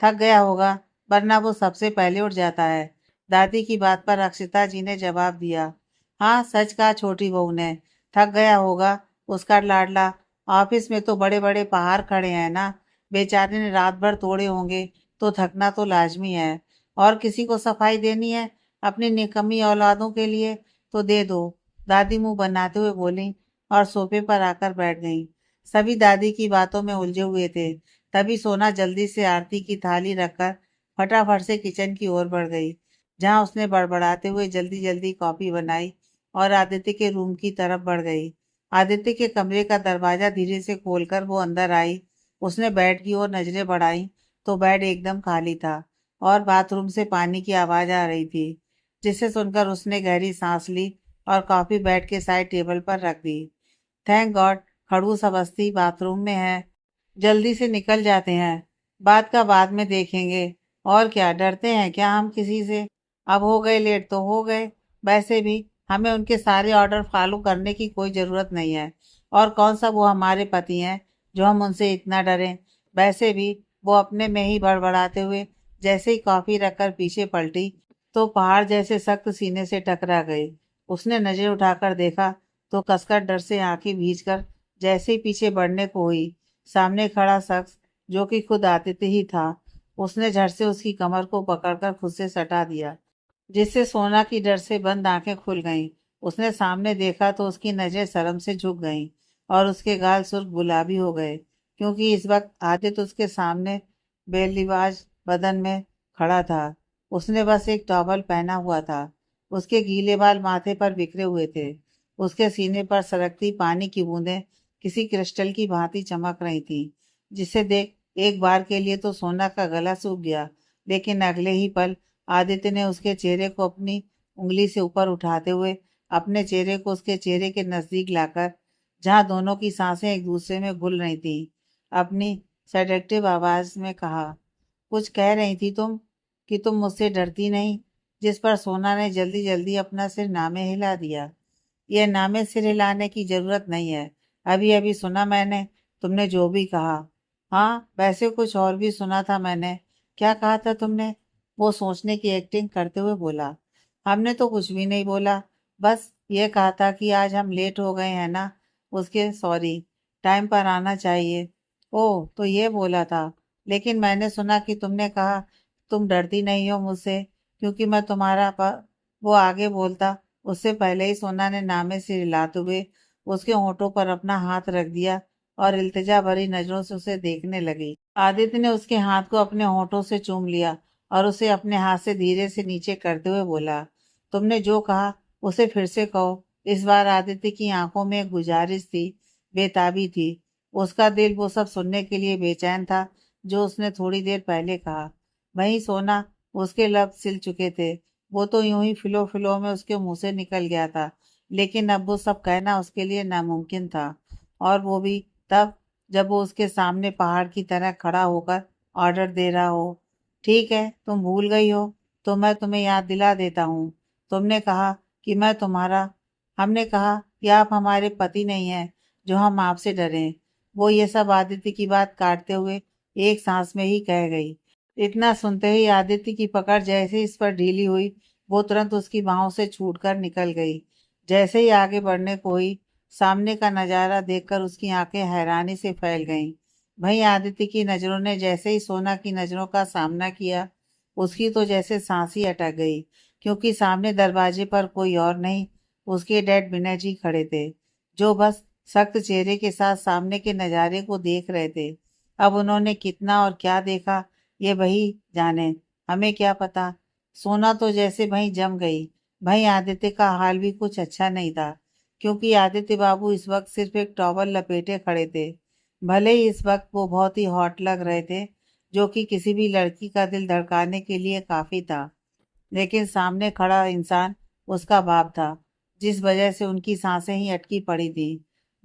थक गया होगा, वरना वो सबसे पहले उठ जाता है। दादी की बात पर अक्षिता जी ने जवाब दिया। हाँ, सच कहा छोटी बहू ने। थक गया होगा उसका लाडला। ऑफिस में तो बड़े बड़े पहाड़ खड़े हैं ना, बेचारे ने रात भर तोड़े होंगे, तो थकना तो लाजमी है। और किसी को सफाई देनी है अपनी निकम्मी औलादों के लिए, तो दे दो। दादी मुंह बनाते हुए बोली और सोफे पर आकर बैठ गईं। सभी दादी की बातों में उलझे हुए थे। तभी सोना जल्दी से आरती की थाली रखकर फटाफट से किचन की ओर बढ़ गई, जहां उसने बड़बड़ाते हुए जल्दी जल्दी कॉफी बनाई और आदित्य के रूम की तरफ बढ़ गई। आदित्य के कमरे का दरवाजा धीरे से खोलकर वो अंदर आई। उसने बेड की ओर नजरें बढ़ाई तो बेड एकदम खाली था और बाथरूम से पानी की आवाज आ रही थी, जिसे सुनकर उसने गहरी सांस ली और कॉफी बेड के साइड टेबल पर रख दी। थैंक गॉड, खड़ूस अवस्थी बाथरूम में है, जल्दी से निकल जाते हैं, बात का बाद में देखेंगे। और क्या डरते हैं क्या हम किसी से? अब हो गए लेट तो हो गए। वैसे भी हमें उनके सारे ऑर्डर फॉलो करने की कोई ज़रूरत नहीं है। और कौन सा वो हमारे पति हैं जो हम उनसे इतना डरें? वैसे भी वो अपने में ही बड़बड़ाते हुए जैसे ही कॉफ़ी रखकर पीछे पलटी, तो पहाड़ जैसे सख्त सीने से टकरा गई। उसने नजर उठाकर देखा तो कसकर डर से आंखें भींचकर जैसे ही पीछे बढ़ने को हुई, सामने खड़ा शख्स जो कि खुद आदित्य ही था, उसने झट से उसकी कमर को पकड़कर खुद से सटा दिया, जिससे सोना की डर से बंद आंखें खुल गईं। उसने सामने देखा तो उसकी नजरें शर्म से झुक गईं और उसके गाल सुर्ख गुलाबी हो गए, क्योंकि इस वक्त आदित्य उसके सामने बेलिवाज बदन में खड़ा था। उसने बस एक टॉवल पहना हुआ था। उसके गीले बाल माथे पर बिखरे हुए थे। उसके सीने पर सरकती पानी की बूंदें किसी क्रिस्टल की भांति चमक रही थी, जिसे देख एक बार के लिए तो सोना का गला सूख गया। लेकिन अगले ही पल आदित्य ने उसके चेहरे को अपनी उंगली से ऊपर उठाते हुए अपने चेहरे को उसके चेहरे के नजदीक लाकर, जहां दोनों की सांसें एक दूसरे में घुल रही थी, अपनी सेडेक्टिव आवाज में कहा, कुछ कह रही थी तुम, कि तुम मुझसे डरती नहीं। जिस पर सोना ने जल्दी जल्दी अपना सिर नामे हिला दिया। यह नामे सिर हिलाने की जरूरत नहीं है। अभी अभी सुना मैंने, तुमने जो भी कहा। हाँ, वैसे कुछ और भी सुना था मैंने। क्या कहा था तुमने? वो सोचने की एक्टिंग करते हुए बोला। हमने तो कुछ भी नहीं बोला, बस ये कहा था कि आज हम लेट हो गए हैं ना, उसके सॉरी, टाइम पर आना चाहिए। ओह, तो ये बोला था। लेकिन मैंने सुना कि तुमने कहा तुम डरती नहीं हो मुझसे, क्योंकि मैं तुम्हारा वो आगे बोलता, उससे पहले ही सोना ने नामे से हिलाते हुए उसके होठों पर अपना हाथ रख दिया और इल्तिजा भरी नजरों से उसे देखने लगी। आदित्य ने उसके हाथ को अपने होठों से चूम लिया और उसे अपने हाथ से धीरे से नीचे करते हुए बोला, तुमने जो कहा उसे फिर से कहो। इस बार आदित्य की आंखों में एक गुजारिश थी, बेताबी थी। उसका दिल वो सब सुनने के लिए बेचैन था जो उसने थोड़ी देर पहले कहा। वहीं सोना, उसके लब सिल चुके थे। वो तो यूं ही फिलो फिलो में उसके मुंह से निकल गया था, लेकिन अब वो सब कहना उसके लिए नामुमकिन था। और वो भी तब, जब वो उसके सामने पहाड़ की तरह खड़ा होकर ऑर्डर दे रहा हो। ठीक है, तुम भूल गई हो, तो मैं तुम्हें याद दिला देता हूँ। तुमने कहा कि मैं तुम्हारा हमने कहा कि आप हमारे पति नहीं हैं जो हम आपसे डरें। वो ये सब आदित्य की बात काटते हुए एक सांस में ही कह गई। इतना सुनते ही आदित्य की पकड़ जैसे इस पर ढीली हुई, वो तुरंत उसकी बाहों से छूटकर निकल गई। जैसे ही आगे बढ़ने को हुई, सामने का नजारा देखकर उसकी आंखें हैरानी से फैल गईं। वहीं आदित्य की नजरों ने जैसे ही सोना की नजरों का सामना किया, उसकी तो जैसे सांस ही अटक गई, क्योंकि सामने दरवाजे पर कोई और नहीं, उसके डैड विनय जी खड़े थे, जो बस सख्त चेहरे के साथ सामने के नजारे को देख रहे थे। अब उन्होंने कितना और क्या देखा, ये वही जाने, हमें क्या पता। सोना तो जैसे वहीं जम गई। भाई आदित्य का हाल भी कुछ अच्छा नहीं था, क्योंकि आदित्य बाबू इस वक्त सिर्फ एक टॉवल लपेटे खड़े थे। भले ही इस वक्त वो बहुत ही हॉट लग रहे थे, जो कि किसी भी लड़की का दिल धड़काने के लिए काफी था, लेकिन सामने खड़ा इंसान उसका बाप था, जिस वजह से उनकी सांसें ही अटकी पड़ी थी।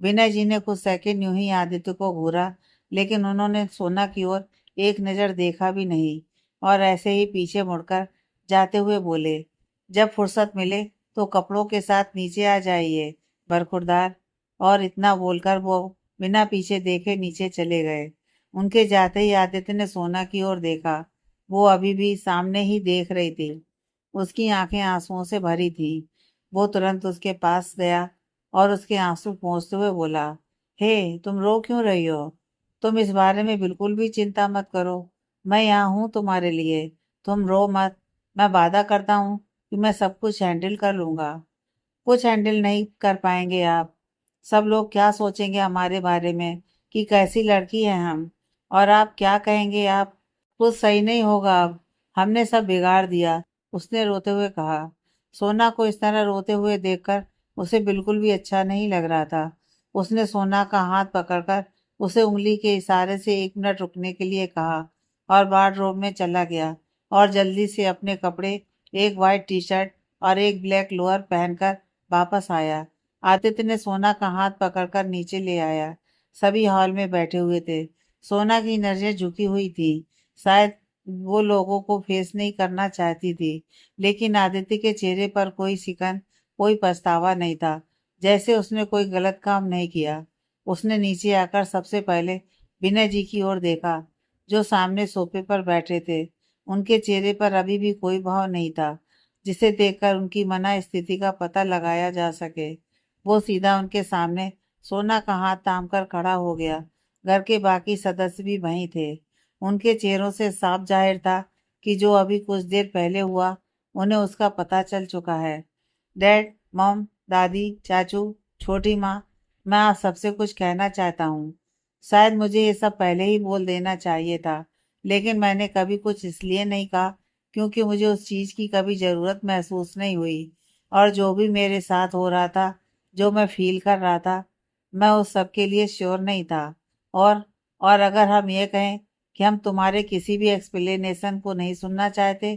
विनय जी ने कुछ सेकंड यूं ही आदित्य को घूरा, लेकिन उन्होंने सोना की ओर एक नज़र देखा भी नहीं और ऐसे ही पीछे मुड़कर जाते हुए बोले, जब फुर्सत मिले तो कपड़ों के साथ नीचे आ जाइए बरखुरदार। और इतना बोलकर वो बिना पीछे देखे नीचे चले गए। उनके जाते ही आदित्य ने सोना की ओर देखा। वो अभी भी सामने ही देख रही थी। उसकी आंखें आंसुओं से भरी थी। वो तुरंत उसके पास गया और उसके आंसू पोंछते हुए बोला, हे, तुम रो क्यों रही हो? तुम इस बारे में बिल्कुल भी चिंता मत करो। मैं यहाँ हूँ तुम्हारे लिए। तुम रो मत। मैं वादा करता हूँ कि मैं सब कुछ हैंडल कर लूंगा। कुछ हैंडल नहीं कर पाएंगे आप। सब लोग क्या सोचेंगे हमारे बारे में कि कैसी लड़की है हम। और आप क्या कहेंगे आप। कुछ सही नहीं होगा अब। हमने सब बिगाड़ दिया, उसने रोते हुए कहा। सोना को इस तरह रोते हुए देखकर उसे बिल्कुल भी अच्छा नहीं लग रहा था। उसने सोना का हाथ पकड़कर उसे उंगली के इशारे से 1 मिनट रुकने के लिए कहा और वार्डरोब में चला गया और जल्दी से अपने कपड़े, एक वाइट टी शर्ट और एक ब्लैक लोअर पहनकर वापस आया। आदित्य ने सोना का हाथ पकड़कर नीचे ले आया। सभी हॉल में बैठे हुए थे। सोना की नजरें झुकी हुई थी। शायद वो लोगों को फेस नहीं करना चाहती थी, लेकिन आदित्य के चेहरे पर कोई सिकन, कोई पछतावा नहीं था, जैसे उसने कोई गलत काम नहीं किया। उसने नीचे आकर सबसे पहले विनय जी की ओर देखा, जो सामने सोफे पर बैठे थे। उनके चेहरे पर अभी भी कोई भाव नहीं था जिसे देखकर उनकी मना स्थिति का पता लगाया जा सके। वो सीधा उनके सामने सोना का हाथ थाम कर खड़ा हो गया। घर के बाकी सदस्य भी वहीं थे। उनके चेहरों से साफ जाहिर था कि जो अभी कुछ देर पहले हुआ उन्हें उसका पता चल चुका है। डैड, मॉम, दादी, चाचू, छोटी माँ, मैं आप सबसे कुछ कहना चाहता हूँ। शायद मुझे ये सब पहले ही बोल देना चाहिए था, लेकिन मैंने कभी कुछ इसलिए नहीं कहा क्योंकि मुझे उस चीज़ की कभी ज़रूरत महसूस नहीं हुई। और जो भी मेरे साथ हो रहा था, जो मैं फील कर रहा था, मैं उस सब के लिए श्योर नहीं था। और और अगर हम ये कहें कि हम तुम्हारे किसी भी एक्सप्लेनेशन को नहीं सुनना चाहते,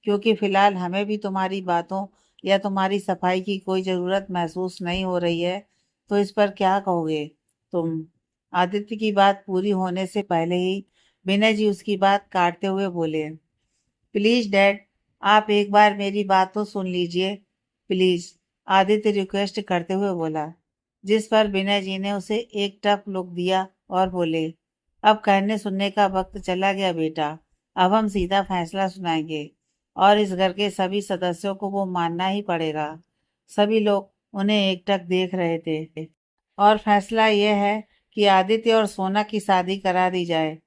क्योंकि फ़िलहाल हमें भी तुम्हारी बातों या तुम्हारी सफाई की कोई ज़रूरत महसूस नहीं हो रही है, तो इस पर क्या कहोगे तुम? आदित्य की बात पूरी होने से पहले ही विनय जी उसकी बात काटते हुए बोले, प्लीज डैड, आप एक बार मेरी बात तो सुन लीजिए, प्लीज। आदित्य रिक्वेस्ट करते हुए बोला, जिस पर विनय जी ने उसे एक टफ लुक दिया और बोले, अब कहने सुनने का वक्त चला गया बेटा। अब हम सीधा फैसला सुनाएंगे और इस घर के सभी सदस्यों को वो मानना ही पड़ेगा। सभी लोग उन्हें एकटक देख रहे थे। और फैसला यह है कि आदित्य और सोना की शादी करा दी जाए।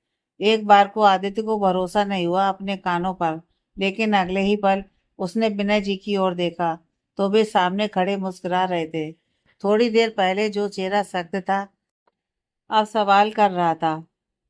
एक बार को आदित्य को भरोसा नहीं हुआ अपने कानों पर, लेकिन अगले ही पल उसने विनय जी की ओर देखा तो वे सामने खड़े मुस्कुरा रहे थे। थोड़ी देर पहले जो चेहरा सख्त था, अब सवाल कर रहा था,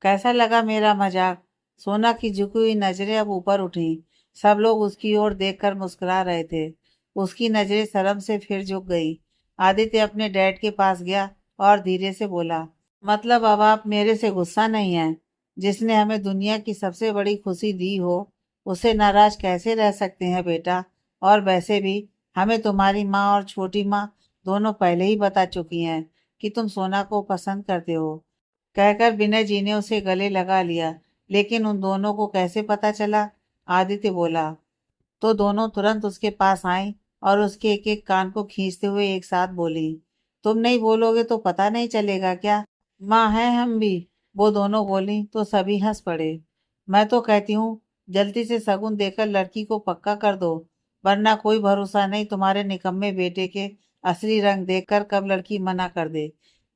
कैसा लगा मेरा मजाक? सोना की झुकी हुई नजरें अब ऊपर उठी। सब लोग उसकी ओर देखकर मुस्कुरा रहे थे। उसकी नजरें शर्म से फिर झुक गई। आदित्य अपने डैड के पास गया और धीरे से बोला, मतलब अब आप मेरे से गुस्सा नहीं हैं? जिसने हमें दुनिया की सबसे बड़ी खुशी दी हो, उसे नाराज कैसे रह सकते हैं बेटा? और वैसे भी हमें तुम्हारी माँ और छोटी माँ दोनों पहले ही बता चुकी हैं कि तुम सोना को पसंद करते हो। कहकर विनय जी ने उसे गले लगा लिया। लेकिन उन दोनों को कैसे पता चला? आदित्य बोला तो दोनों तुरंत उसके पास आई और उसके एक एक कान को खींचते हुए एक साथ बोली, तुम नहीं बोलोगे तो पता नहीं चलेगा क्या? माँ है हम भी, वो दोनों बोली तो सभी हंस पड़े। मैं तो कहती हूँ जल्दी से शगुन देकर लड़की को पक्का कर दो, वरना कोई भरोसा नहीं तुम्हारे निकम्मे बेटे के असली रंग देखकर कब लड़की मना कर दे।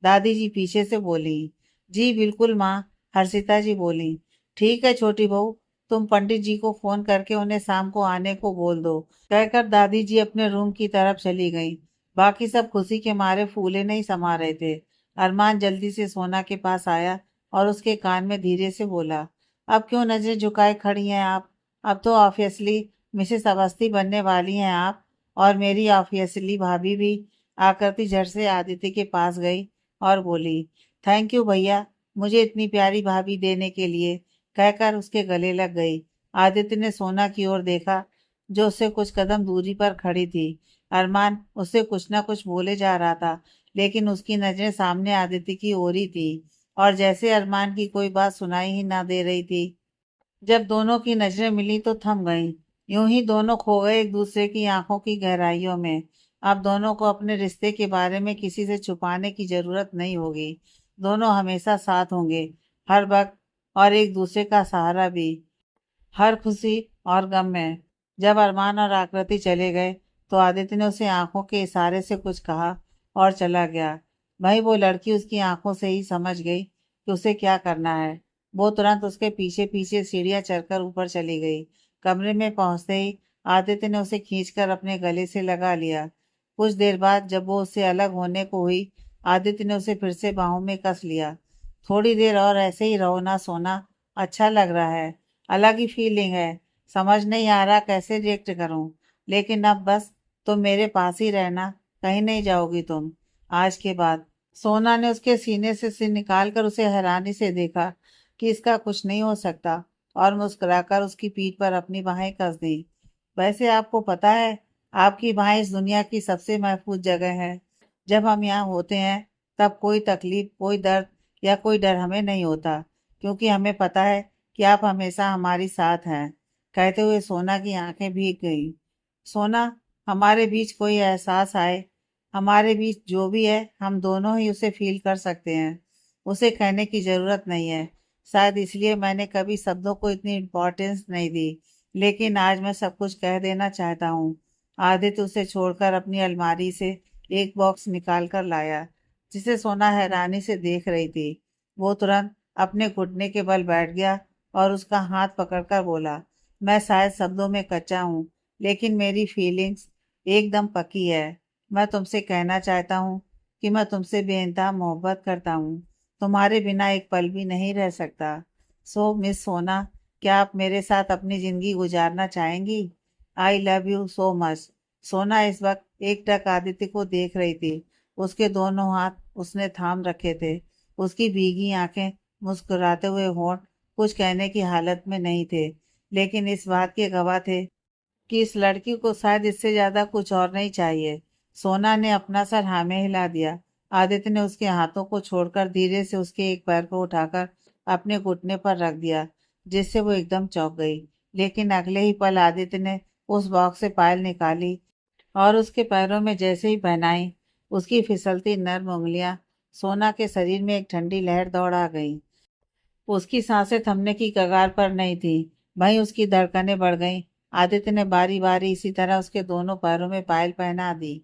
दादी जी पीछे से बोली। जी बिल्कुल माँ, हर्षिता जी बोली। ठीक है छोटी बहू, तुम पंडित जी को फोन करके उन्हें शाम को आने को बोल दो, कहकर दादी जी अपने रूम की तरफ चली गईं। बाकी सब खुशी के मारे फूले नहीं समा रहे थे। अरमान जल्दी से सोना के पास आया और उसके कान में धीरे से बोला, अब क्यों नजरें झुकाए खड़ी हैं आप? अब तो ऑब्वियसली मिसेस अवस्थी बनने वाली हैं आप। और मेरी ऑब्वियसली भाभी भी। आकृति झट से आदित्य के पास गई और बोली, थैंक यू भैया, मुझे इतनी प्यारी भाभी देने के लिए, कहकर उसके गले लग गई। आदित्य ने सोना की ओर देखा, जो उससे कुछ कदम दूरी पर खड़ी थी। अरमान उससे कुछ ना कुछ बोले जा रहा था, लेकिन उसकी नजरें सामने आदित्य की ओर ही थी। और जैसे अरमान की कोई बात सुनाई ही ना दे रही थी। जब दोनों की नजरें मिली तो थम गईं। यूं ही दोनों खो गए एक दूसरे की आंखों की गहराइयों में। अब दोनों को अपने रिश्ते के बारे में किसी से छुपाने की जरूरत नहीं होगी। दोनों हमेशा साथ होंगे, हर वक्त, और एक दूसरे का सहारा भी, हर खुशी और गम में। जब अरमान और आकृति चले गए तो आदित्य ने उसे आंखों के इशारे से कुछ कहा और चला गया। भाई वो लड़की उसकी आंखों से ही समझ गई कि उसे क्या करना है। वो तुरंत उसके पीछे पीछे सीढ़ियां चढ़कर ऊपर चली गई। कमरे में पहुंचते ही आदित्य ने उसे खींचकर अपने गले से लगा लिया। कुछ देर बाद जब वो उससे अलग होने को हुई, आदित्य ने उसे फिर से बाहों में कस लिया। थोड़ी देर और ऐसे ही रहो ना सोना, अच्छा लग रहा है, अलग ही फीलिंग है। समझ नहीं आ रहा कैसे रिएक्ट करूं, लेकिन अब बस तुम मेरे पास ही रहना, कहीं नहीं जाओगी तुम आज के बाद। सोना ने उसके सीने से सिर निकालकर उसे हैरानी से देखा कि इसका कुछ नहीं हो सकता, और मुस्कुराकर उसकी पीठ पर अपनी बाहें कस दी। वैसे आपको पता है, आपकी बाहें इस दुनिया की सबसे महफूज जगह है। जब हम यहाँ होते हैं तब कोई तकलीफ, कोई दर्द या कोई डर हमें नहीं होता, क्योंकि हमें पता है कि आप हमेशा हमारी साथ हैं। कहते हुए सोना की आंखें भीग गईं। सोना, हमारे बीच कोई एहसास आए, हमारे बीच जो भी है, हम दोनों ही उसे फील कर सकते हैं। उसे कहने की जरूरत नहीं है। शायद इसलिए मैंने कभी शब्दों को इतनी इम्पोर्टेंस नहीं दी, लेकिन आज मैं सब कुछ कह देना चाहता हूँ। आदित्य उसे छोड़कर अपनी अलमारी से एक बॉक्स निकाल कर लाया, जिसे सोना हैरानी से देख रही थी। वो तुरंत अपने घुटने के बल बैठ गया और उसका हाथ पकड़कर बोला, मैं शायद शब्दों में कच्चा हूँ, लेकिन मेरी फीलिंग्स एकदम पक्की है। मैं तुमसे कहना चाहता हूँ कि मैं तुमसे बेइंतहा मोहब्बत करता हूँ। तुम्हारे बिना एक पल भी नहीं रह सकता। सो मिस सोना, क्या आप मेरे साथ अपनी ज़िंदगी गुजारना चाहेंगी? I love you so much. सोना इस वक्त एकटक आदित्य को देख रही थी। उसके दोनों हाथ उसने थाम रखे थे। उसकी भीगी आंखें, मुस्कुराते हुए होंठ कुछ कहने की हालत में नहीं थे, लेकिन इस बात के गवाह थे कि इस लड़की को शायद इससे ज्यादा कुछ और नहीं चाहिए। सोना ने अपना सर हाँ में हिला दिया। आदित्य ने उसके हाथों को छोड़कर धीरे से उसके एक पैर को उठाकर अपने घुटने पर रख दिया, जिससे वो एकदम चौंक गई। लेकिन अगले ही पल आदित्य ने उस बॉक्स से पायल निकाली और उसके पैरों में जैसे ही पहनाई, उसकी फिसलती नर्म उंगलियां सोना के शरीर में एक ठंडी लहर दौड़ा गई। उसकी सांसें थमने की कगार पर नहीं थी, वहीं उसकी धड़कनें बढ़ गईं। आदित्य ने बारी बारी इसी तरह उसके दोनों पैरों में पायल पहना दी।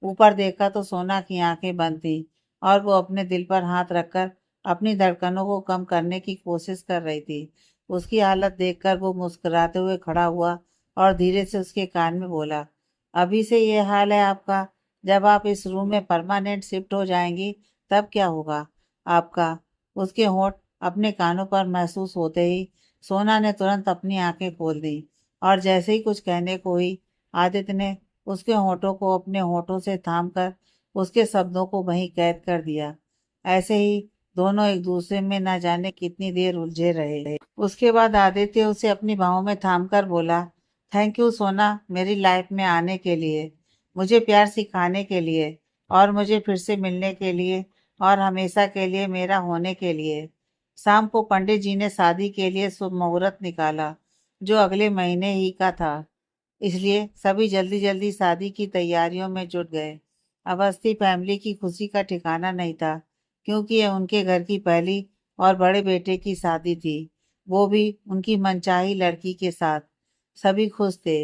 ऊपर देखा तो सोना की आंखें बंद थी, और वो अपने दिल पर हाथ रखकर अपनी धड़कनों को कम करने की कोशिश कर रही थी। उसकी हालत देखकर वो मुस्कुराते हुए खड़ा हुआ और धीरे से उसके कान में बोला, अभी से ये हाल है आपका, जब आप इस रूम में परमानेंट शिफ्ट हो जाएंगी तब क्या होगा आपका? उसके होंठ अपने कानों पर महसूस होते ही सोना ने तुरंत अपनी आंखें खोल दी, और जैसे ही कुछ कहने को हुई, आदित्य ने उसके होठों को अपने होठों से थामकर उसके शब्दों को वहीं कैद कर दिया। ऐसे ही दोनों एक दूसरे में न जाने कितनी देर उलझे रहे। उसके बाद आदित्य उसे अपनी बाहों में थामकर बोला, थैंक यू सोना, मेरी लाइफ में आने के लिए, मुझे प्यार सिखाने के लिए, और मुझे फिर से मिलने के लिए, और हमेशा के लिए मेरा होने के लिए। शाम को पंडित जी ने शादी के लिए शुभ मुहूर्त निकाला, जो अगले महीने ही का था। इसलिए सभी जल्दी जल्दी शादी की तैयारियों में जुट गए। अवस्थी फैमिली की खुशी का ठिकाना नहीं था, क्योंकि ये उनके घर की पहली और बड़े बेटे की शादी थी, वो भी उनकी मनचाही लड़की के साथ। सभी खुश थे।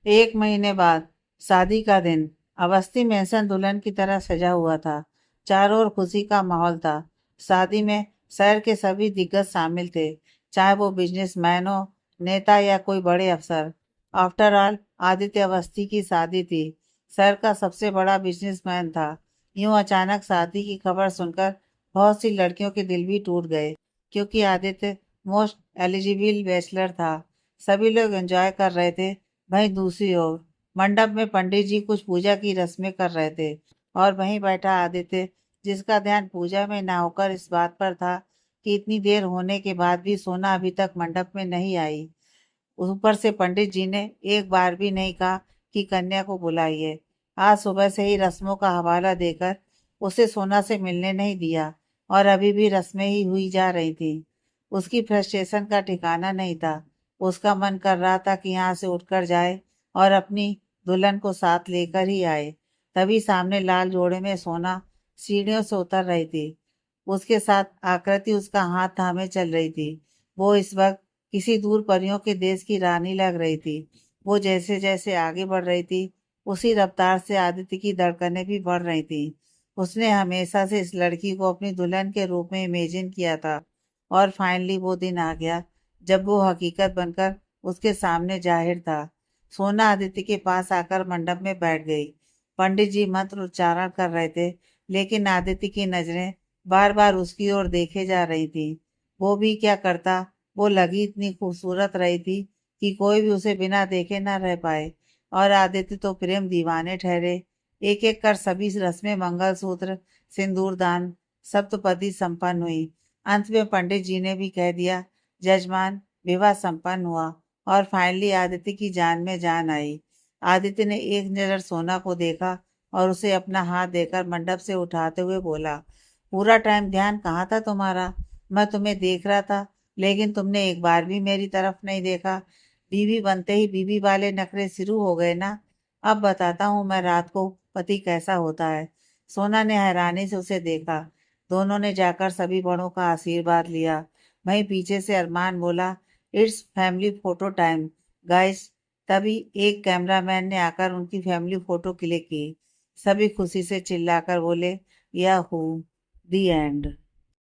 एक महीने बाद शादी का दिन। अवस्थी मैंसन दुल्हन की तरह सजा हुआ था। चारों ओर खुशी का माहौल था। शादी में शहर के सभी दिग्गज शामिल थे, चाहे वो बिजनेसमैन हो, नेता या कोई बड़े अफसर। आफ्टर ऑल आदित्य अवस्थी की शादी थी। शहर का सबसे बड़ा बिजनेसमैन था। यूं अचानक शादी की खबर सुनकर बहुत सी लड़कियों के दिल भी टूट गए, क्योंकि आदित्य मोस्ट एलिजिबल बैचलर था। सभी लोग एंजॉय कर रहे थे। वहीं दूसरी ओर मंडप में पंडित जी कुछ पूजा की रस्में कर रहे थे, और वहीं बैठा आदित्य, जिसका ध्यान पूजा में ना होकर इस बात पर था कि इतनी देर होने के बाद भी सोना अभी तक मंडप में नहीं आई। ऊपर से पंडित जी ने एक बार भी नहीं कहा कि कन्या को बुलाइए। आज सुबह से ही रस्मों का हवाला देकर उसे सोना से मिलने नहीं दिया। और अभी भी रस्में ही हुई जा रही थी। उसकी फ्रस्ट्रेशन का ठिकाना नहीं था। उसका मन कर रहा था कि यहाँ से उठकर जाए और अपनी दुल्हन को साथ लेकर ही आए। तभी सामने लाल जोड़े में सोना सीढ़ियों से उतर रही थी। उसके साथ आकृति उसका हाथ थामे चल रही थी। वो इस वक्त किसी दूर परियों के देश की रानी लग रही थी। वो जैसे जैसे आगे बढ़ रही थी, उसी रफ्तार से आदित्य की धड़कनें भी बढ़ रही थी। उसने हमेशा से इस लड़की को अपनी दुल्हन के रूप में इमेजिन किया था, और फाइनली वो दिन आ गया जब वो हकीकत बनकर उसके सामने जाहिर था। सोना आदित्य के पास आकर मंडप में बैठ गई। पंडित जी मंत्र उच्चारण कर रहे थे, लेकिन आदित्य की नजरें बार बार उसकी ओर देखे जा रही थी। वो भी क्या करता, वो लगी इतनी खूबसूरत रही थी कि कोई भी उसे बिना देखे न रह पाए। और आदित्य तो प्रेम दीवाने ठहरे। एक एक कर सभी रस्में, मंगलसूत्र, सिंदूरदान, सप्तपदी संपन्न हुई। अंत में पंडित जी ने भी कह दिया, जजमान, विवाह संपन्न हुआ। और फाइनली आदित्य की जान में जान आई। आदित्य ने एक नजर सोना को देखा और उसे अपना हाथ देकर मंडप से उठाते हुए बोला, पूरा टाइम ध्यान कहाँ था तुम्हारा? मैं तुम्हें देख रहा था, लेकिन तुमने एक बार भी मेरी तरफ नहीं देखा। बीवी बनते ही बीवी वाले नखरे शुरू हो गए ना। अब बताता हूँ मैं रात को पति कैसा होता है। सोना ने हैरानी से उसे देखा। दोनों ने जाकर सभी बड़ों का आशीर्वाद लिया। वहीं पीछे से अरमान बोला, it's family photo time guys. तभी एक कैमरामैन ने आकर उनकी फैमिली फोटो क्लिक की। सभी खुशी से चिल्लाकर बोले, याहू, दी एंड।